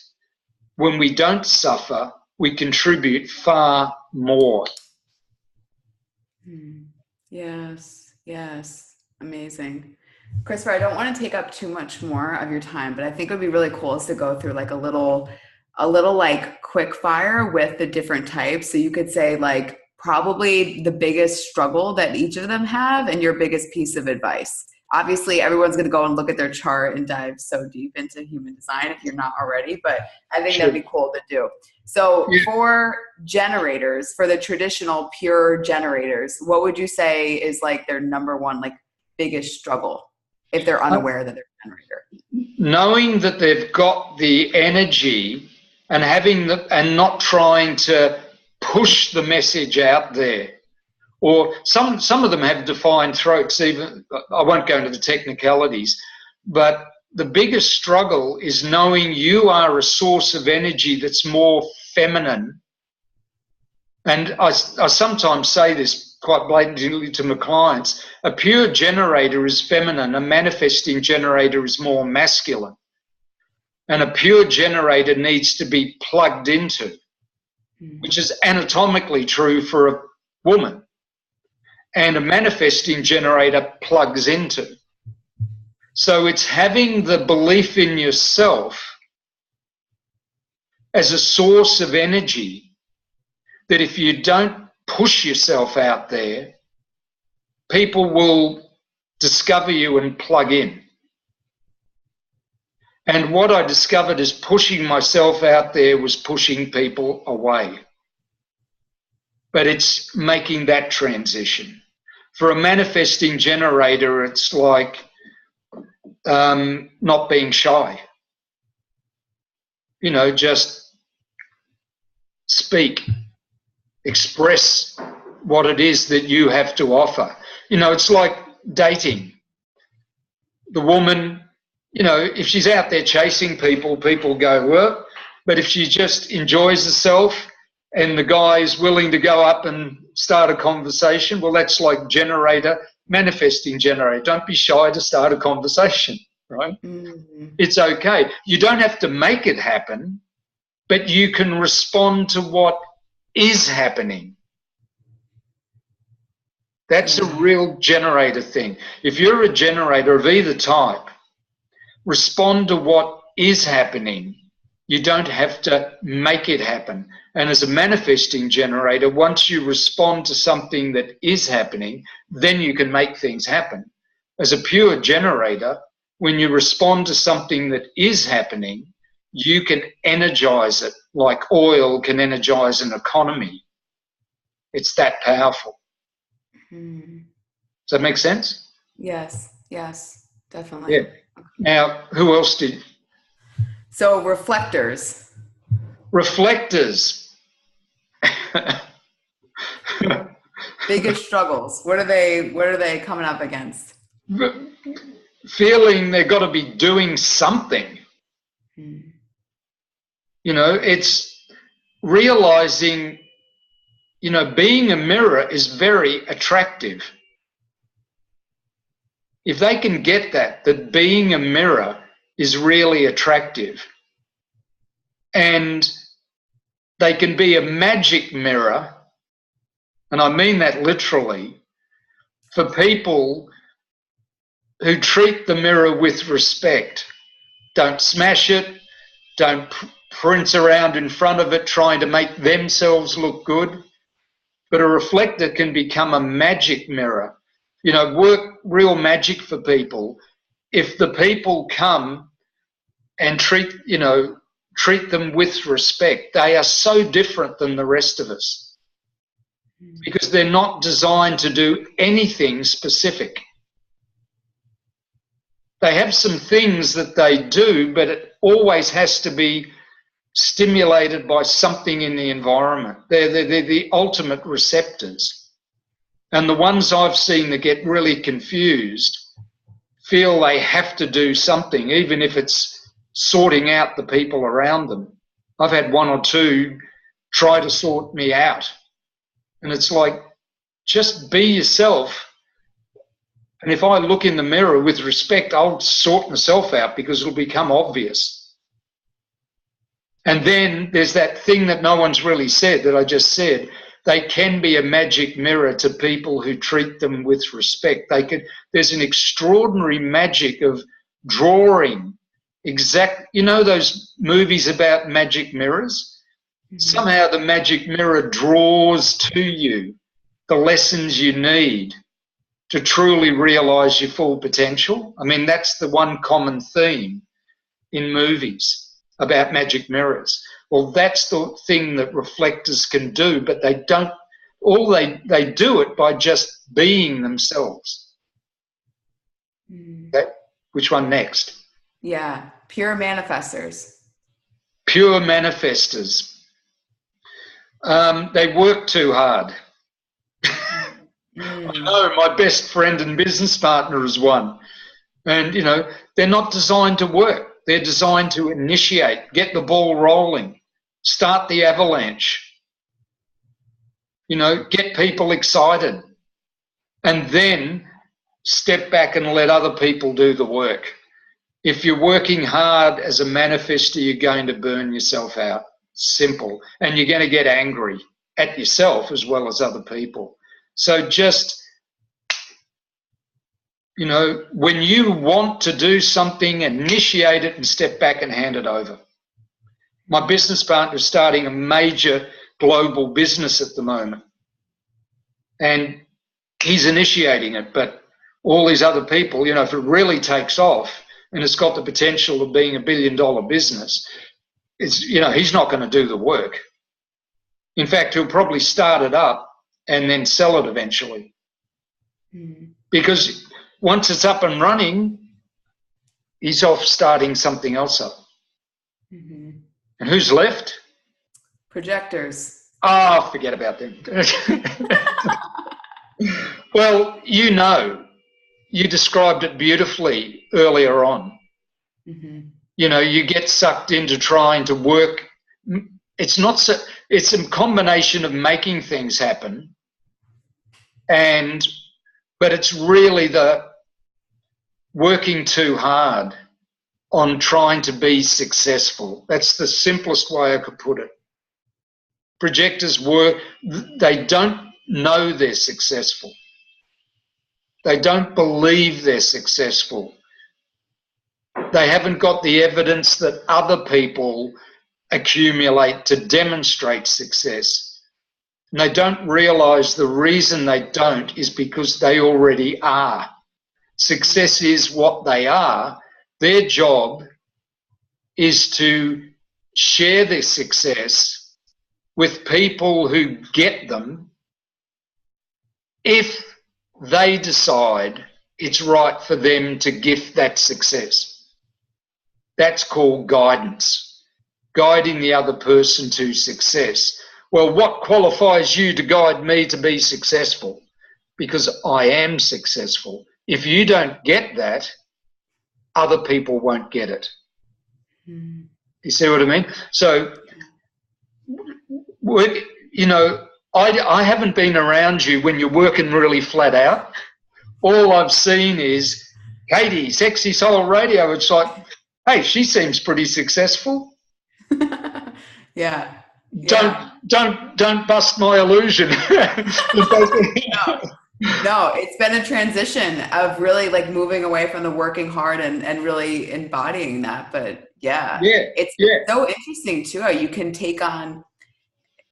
when we don't suffer, we contribute far more. Yes, yes. Amazing. Christopher, I don't want to take up too much more of your time, but I think it would be really cool is to go through like a little like quick fire with the different types. So you could say like probably the biggest struggle that each of them have and your biggest piece of advice. Obviously, everyone's going to go and look at their chart and dive so deep into human design if you're not already, but I think that'd be cool to do. So for generators, for the traditional pure generators, what would you say is like their number one, like biggest struggle if they're unaware that they're a generator? Knowing that they've got the energy and and not trying to push the message out there. Or some of them have defined throats, even, I won't go into the technicalities, but the biggest struggle is knowing you are a source of energy that's more feminine. And I sometimes say this quite blatantly to my clients, a pure generator is feminine, a manifesting generator is more masculine. And a pure generator needs to be plugged into, which is anatomically true for a woman. And a manifesting generator plugs into. So it's having the belief in yourself as a source of energy that if you don't push yourself out there, people will discover you and plug in. And what I discovered is pushing myself out there was pushing people away. But it's making that transition. For a manifesting generator, it's like not being shy. You know, just speak, express what it is that you have to offer. You know, it's like dating. The woman, you know, if she's out there chasing people, people go, well, but if she just enjoys herself, and the guy is willing to go up and start a conversation, well, that's like generator, manifesting generator. Don't be shy to start a conversation, right? It's okay. You don't have to make it happen, but you can respond to what is happening. That's a real generator thing. If you're a generator of either type, respond to what is happening. You don't have to make it happen. And as a manifesting generator, once you respond to something that is happening, then you can make things happen. As a pure generator, when you respond to something that is happening, you can energize it like oil can energize an economy. It's that powerful. Does that make sense? Yes, yes, definitely. Yeah. Now, who else did? So reflectors. Reflectors. Biggest struggles. What are they coming up against? Feeling they've got to be doing something. You know, it's realizing, you know, being a mirror is very attractive. If they can get that being a mirror is really attractive, and they can be a magic mirror, and I mean that literally, for people who treat the mirror with respect. Don't smash it, don't prance around in front of it trying to make themselves look good. but a reflector can become a magic mirror. Work real magic for people. If the people come and treat them with respect, they are so different than the rest of us because they're not designed to do anything specific. They have some things that they do, but it always has to be stimulated by something in the environment. They're the ultimate receptors. And the ones I've seen that get really confused feel they have to do something, even if it's sorting out the people around them. I've had one or two try to sort me out. And it's like, just be yourself. And if I look in the mirror with respect, I'll sort myself out because it'll become obvious. And then there's that thing that no one's really said that I just said. They can be a magic mirror to people who treat them with respect. There's an extraordinary magic of drawing those movies about magic mirrors? Mm-hmm. Somehow the magic mirror draws to you the lessons you need to truly realise your full potential. I mean, that's the one common theme in movies about magic mirrors. Well, that's the thing that reflectors can do, but they don't. They do it by just being themselves. Okay? Which one next? Yeah, pure manifestors. Pure manifestors. They work too hard. I know my best friend and business partner is one. And, they're not designed to work. They're designed to initiate, get the ball rolling, start the avalanche, get people excited, and then step back and let other people do the work. If you're working hard as a manifestor, you're going to burn yourself out. Simple. And you're going to get angry at yourself as well as other people. So just, when you want to do something, initiate it and step back and hand it over. My business partner is starting a major global business at the moment. And he's initiating it, but all these other people, if it really takes off and it's got the potential of being $1 billion business, he's not going to do the work. In fact, he'll probably start it up and then sell it eventually. Because once it's up and running, he's off starting something else up. And who's left? Projectors. Oh, forget about them. Well, you described it beautifully earlier on. You get sucked into trying to work. It's a combination of making things happen, but it's really the working too hard on trying to be successful. That's the simplest way I could put it. Projectors they don't know they're successful. They don't believe they're successful. They haven't got the evidence that other people accumulate to demonstrate success. And they don't realise the reason they don't is because they already are. Success is what they are. Their job is to share their success with people who get them if they decide it's right for them to gift that success. That's called guidance, guiding the other person to success. Well, what qualifies you to guide me to be successful? Because I am successful. If you don't get that, other people won't get it. You see what I mean? So, I haven't been around you when you're working really flat out. All I've seen is Caty, Sexy Soul Radio. It's like, hey, she seems pretty successful. Yeah. Don't bust my illusion. No, it's been a transition of really like moving away from the working hard and really embodying that. But it's so interesting too how you can take on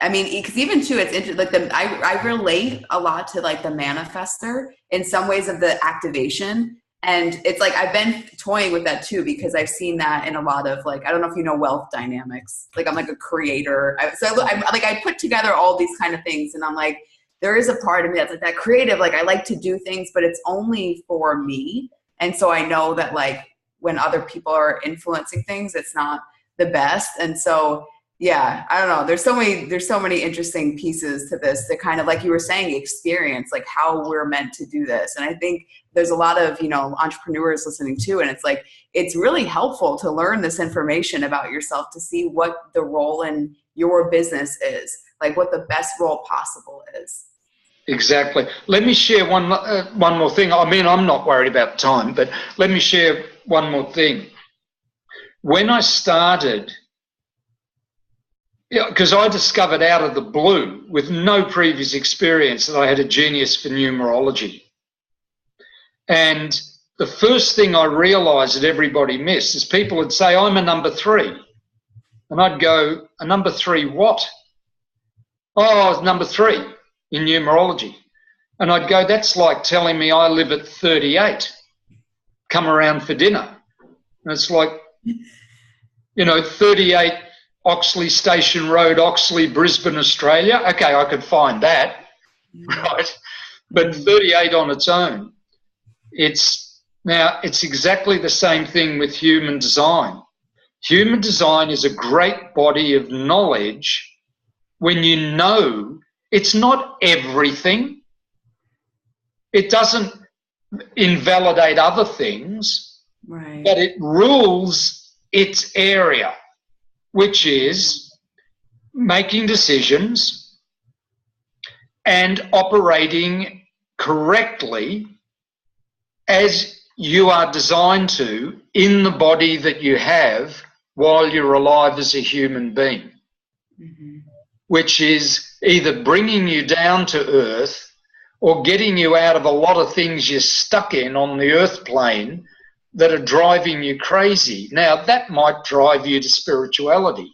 I mean, because even too, it's like I relate a lot to like the manifester in some ways of the activation. And it's like, I've been toying with that too, because I've seen that in a lot of like, I don't know if you know wealth dynamics. Like I'm like a creator. I put together all these kind of things, and I'm like, there is a part of me that's like that creative. Like I like to do things, but it's only for me. And so I know that like when other people are influencing things, it's not the best. And so, yeah, I don't know. There's so many interesting pieces to this that kind of, like you were saying, experience, like how we're meant to do this. And I think there's a lot of, entrepreneurs listening too. And it's like, it's really helpful to learn this information about yourself, to see what the role in your business is, like what the best role possible is. Exactly. Let me share one more thing. I mean, I'm not worried about time, but let me share one more thing. When I started, because I discovered out of the blue, with no previous experience, that I had a genius for numerology. And the first thing I realised that everybody missed is people would say, I'm a number 3. And I'd go, a number 3 what? Oh, number 3 in numerology. And I'd go, that's like telling me I live at 38, come around for dinner. And it's like, 38 Oxley Station Road, Oxley, Brisbane, Australia. Okay, I could find that, right? But 38 on its own. It's exactly the same thing with human design. Human design is a great body of knowledge when you know it's not everything. It doesn't invalidate other things, right, but it rules its area, which is making decisions and operating correctly as you are designed to in the body that you have while you're alive as a human being, which is either bringing you down to earth or getting you out of a lot of things you're stuck in on the earth plane that are driving you crazy. Now, that might drive you to spirituality.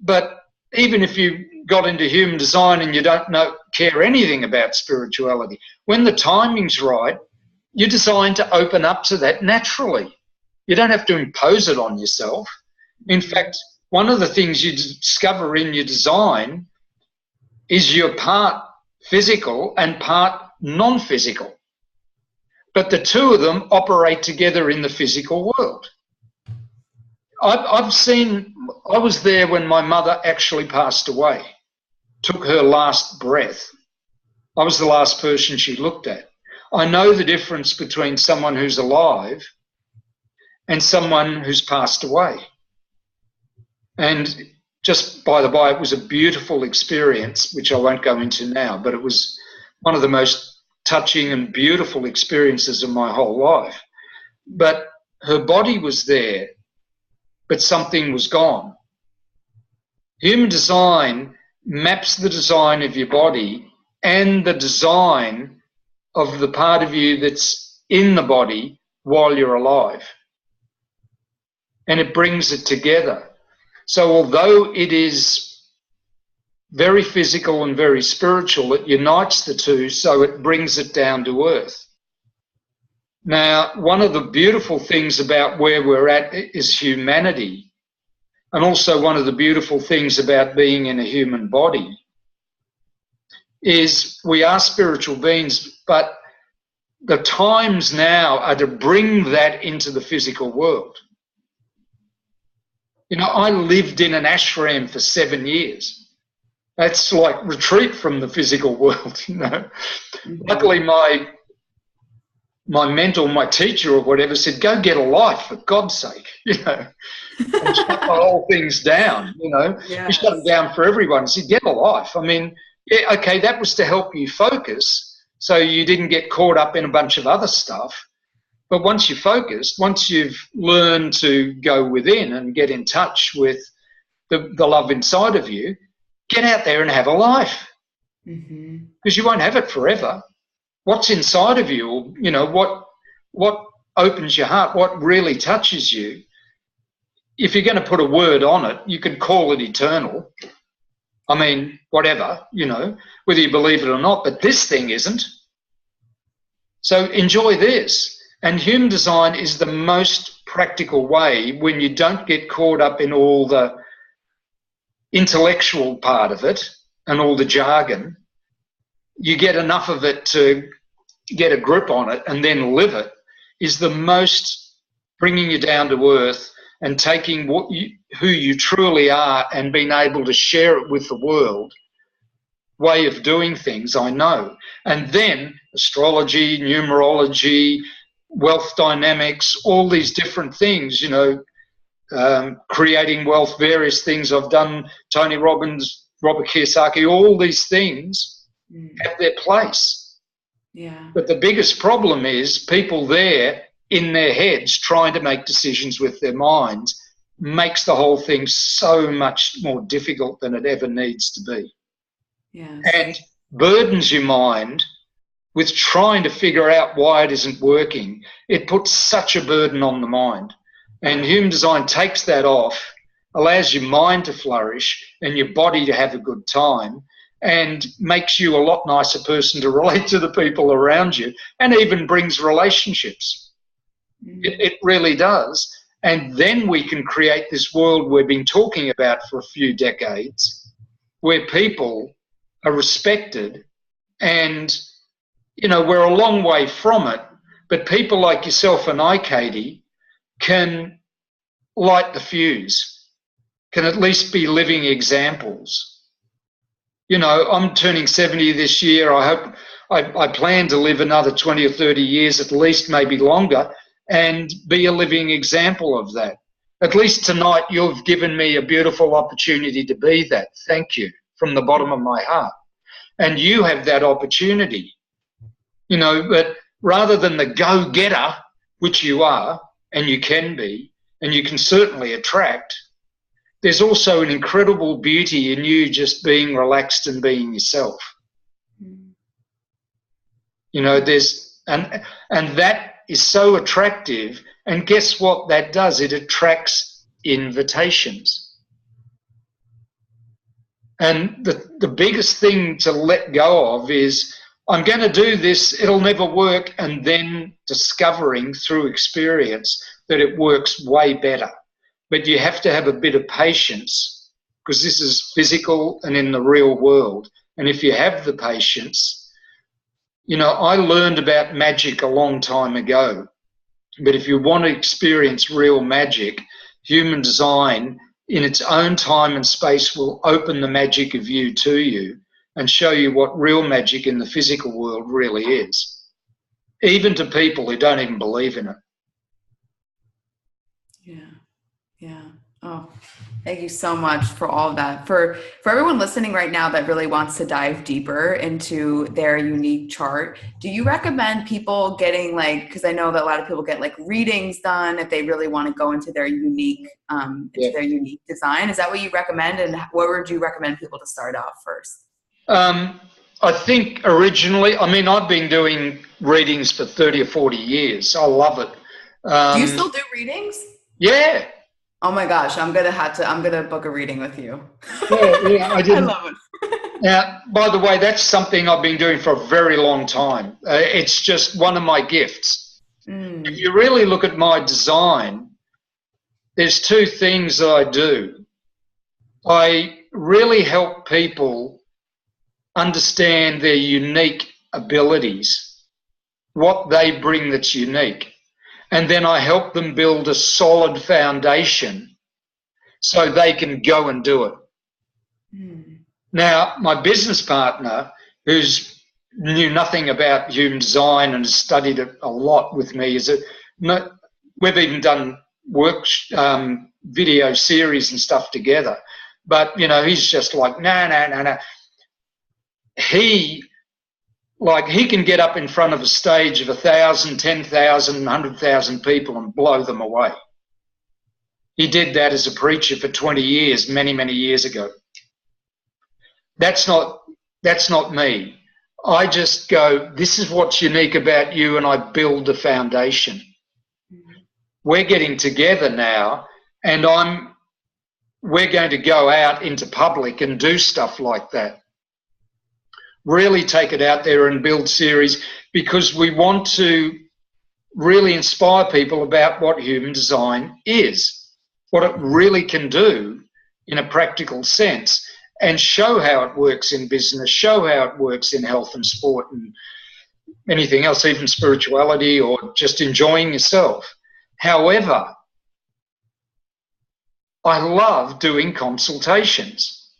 But even if you got into human design and you don't care anything about spirituality, when the timing's right, you're designed to open up to that naturally. You don't have to impose it on yourself. In fact, one of the things you discover in your design is you're part physical and part non-physical. But the two of them operate together in the physical world. I was there when my mother actually passed away, took her last breath. I was the last person she looked at. I know the difference between someone who's alive and someone who's passed away. And just by the by, it was a beautiful experience, which I won't go into now, but it was one of the most touching and beautiful experiences of my whole life. But her body was there, but something was gone. Human design maps the design of your body and the design of the part of you that's in the body while you're alive. And it brings it together. So although it is very physical and very spiritual, it unites the two, so it brings it down to earth. Now, one of the beautiful things about where we're at is humanity, and also one of the beautiful things about being in a human body is we are spiritual beings, but the times now are to bring that into the physical world. I lived in an ashram for 7 years. That's like retreat from the physical world, Luckily, my mentor, my teacher or whatever said, go get a life, for God's sake, and shut the whole things down, Yes. We shut it down for everyone. He said, get a life. I mean, yeah, okay, that was to help you focus so you didn't get caught up in a bunch of other stuff. But once you're focused, once you've learned to go within and get in touch with the love inside of you, get out there and have a life, because you won't have it forever. What's inside of you, what opens your heart, what really touches you, if you're going to put a word on it, you could call it eternal. I mean, whatever, you know, whether you believe it or not, but this thing isn't. So enjoy this. And human design is the most practical way when you don't get caught up in all the intellectual part of it and all the jargon. You get enough of it to get a grip on it and then live it, is the most bringing you down to earth and taking who you truly are and being able to share it with the world way of doing things, I know. And then astrology, numerology, wealth dynamics, all these different things, you know, creating wealth, various things I've done, Tony Robbins, Robert Kiyosaki, all these things have their place. Yeah. But the biggest problem is people there in their heads trying to make decisions with their minds makes the whole thing so much more difficult than it ever needs to be. Yeah. And burdens your mind with trying to figure out why it isn't working. It puts such a burden on the mind. And human design takes that off, allows your mind to flourish and your body to have a good time, and makes you a lot nicer person to relate to the people around you, and even brings relationships. It really does. And then we can create this world we've been talking about for a few decades, where people are respected. And, you know, we're a long way from it, but people like yourself and I, Caty, can light the fuse, can at least be living examples. You know, I'm turning 70 this year. I hope I plan to live another 20 or 30 years at least, maybe longer, and be a living example of that. At least tonight you've given me a beautiful opportunity to be that. Thank you from the bottom of my heart. And you have that opportunity, you know, but rather than the go-getter, which you are and you can be, and you can certainly attract, there's also an incredible beauty in you just being relaxed and being yourself. You know, there's, and that is so attractive. And guess what that does? It attracts invitations. And the biggest thing to let go of is, I'm going to do this, it'll never work, and then discovering through experience that it works way better. But you have to have a bit of patience, because this is physical and in the real world. And if you have the patience, you know, I learned about magic a long time ago. But if you want to experience real magic, human design in its own time and space will open the magic of you to you and show you what real magic in the physical world really is, even to people who don't even believe in it. Yeah. Oh, thank you so much for all of that. For everyone listening right now that really wants to dive deeper into their unique chart, do you recommend people getting, like, because I know that a lot of people get like readings done if they really want to go into their unique their unique design? Is that what you recommend? And what would you recommend people to start off first? I think originally, I mean, I've been doing readings for 30 or 40 years. I love it. Do you still do readings? Yeah. Oh my gosh, I'm gonna book a reading with you. Yeah, I didn't. I love it. Now, by the way, that's something I've been doing for a very long time. It's just one of my gifts. If you really look at my design, there's two things that I do. I really help people understand their unique abilities, what they bring that's unique. And then I help them build a solid foundation so they can go and do it. Now, my business partner, who's knew nothing about human design and has studied it a lot with me, we've even done video series and stuff together. But, you know, he's just like, no. He can get up in front of a stage of 1,000, 10,000, 100,000 people and blow them away. He did that as a preacher for 20 years, many, many years ago. That's not me. I just go, this is what's unique about you, and I build the foundation. We're getting together now, and I'm we're going to go out into public and do stuff like that. Really take it out there and build series, because we want to really inspire people about what human design is, what it really can do in a practical sense, and show how it works in business, show how it works in health and sport and anything else, even spirituality or just enjoying yourself. However, I love doing consultations.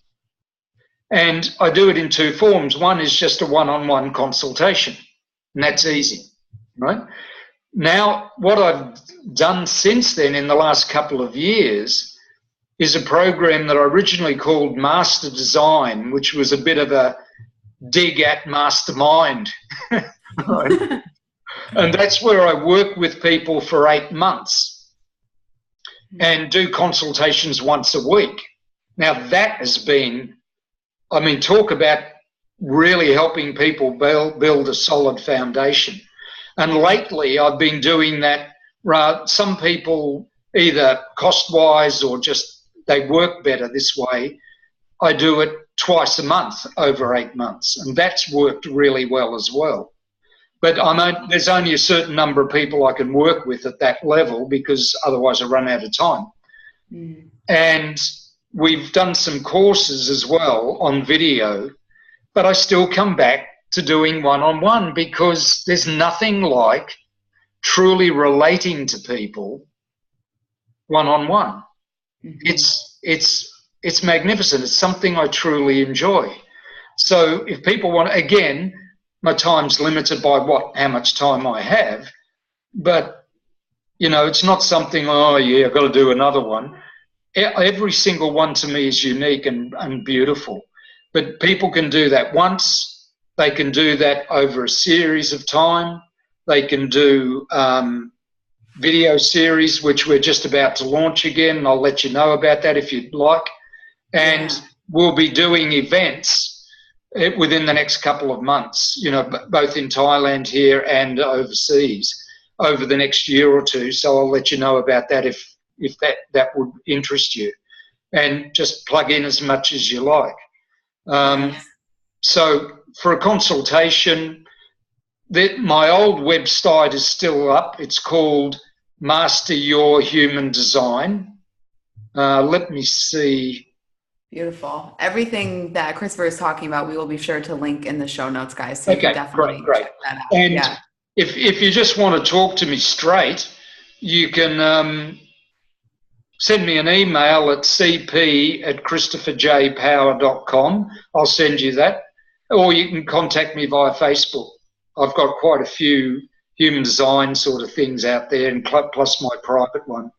And I do it in two forms. One is just a one-on-one consultation, and that's easy, right? Now, what I've done since then in the last couple of years is a program that I originally called Master Design, which was a bit of a dig at mastermind. Right? And that's where I work with people for 8 months and do consultations once a week. Now, that has been, I mean, talk about really helping people build a solid foundation. And lately I've been doing that. Some people, either cost-wise or just they work better this way, I do it twice a month over 8 months, and that's worked really well as well. But there's only a certain number of people I can work with at that level, because otherwise I run out of time. Mm. And we've done some courses as well on video, but I still come back to doing one-on-one, because there's nothing like truly relating to people one-on-one. Mm-hmm. It's magnificent. It's something I truly enjoy. So if people want, again, my time's limited by how much time I have, but you know, it's not something, oh yeah, I've got to do another one. Every single one to me is unique and beautiful. But people can do that once. They can do that over a series of time. They can do video series, which we're just about to launch again. I'll let you know about that if you'd like. And we'll be doing events within the next couple of months, you know, both in Thailand here and overseas over the next year or two. So I'll let you know about that if that would interest you, and just plug in as much as you like. So for a consultation, my old website is still up. It's called Master Your Human Design. Let me see. Beautiful. Everything that Christopher is talking about, we will be sure to link in the show notes, guys. So you can definitely check that out. And if you just want to talk to me straight, you can send me an email at cp@christopherjpower.com. I'll send you that. Or you can contact me via Facebook. I've got quite a few human design sort of things out there, and plus my private one.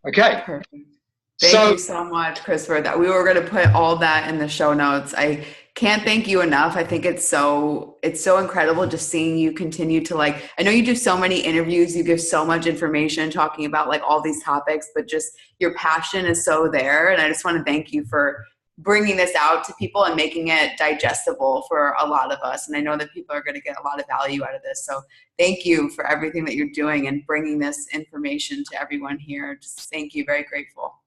Okay. Perfect. Thank you so much, Christopher. That we were going to put all that in the show notes. I can't thank you enough. I think it's so incredible just seeing you continue to, like, I know you do so many interviews, you give so much information talking about like all these topics, but just your passion is so there. And I just want to thank you for bringing this out to people and making it digestible for a lot of us. And I know that people are going to get a lot of value out of this. So thank you for everything that you're doing and bringing this information to everyone here. Just thank you. Very grateful.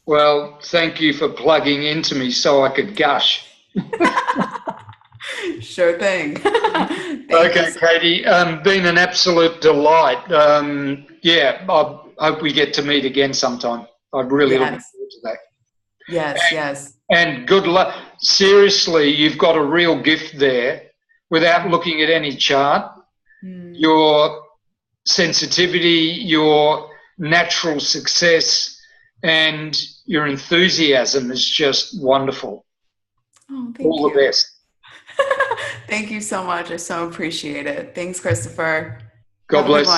Well, thank you for plugging into me so I could gush. Sure thing. Okay, Katy, been an absolute delight. I hope we get to meet again sometime. I'd really look forward to that. Yes. And good luck. Seriously, you've got a real gift there without looking at any chart. Your sensitivity, your natural success, and your enthusiasm is just wonderful. Oh, thank you. All the best. Thank you so much. I so appreciate it. Thanks, Christopher. God bless.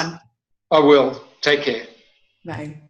I will. Take care. Bye.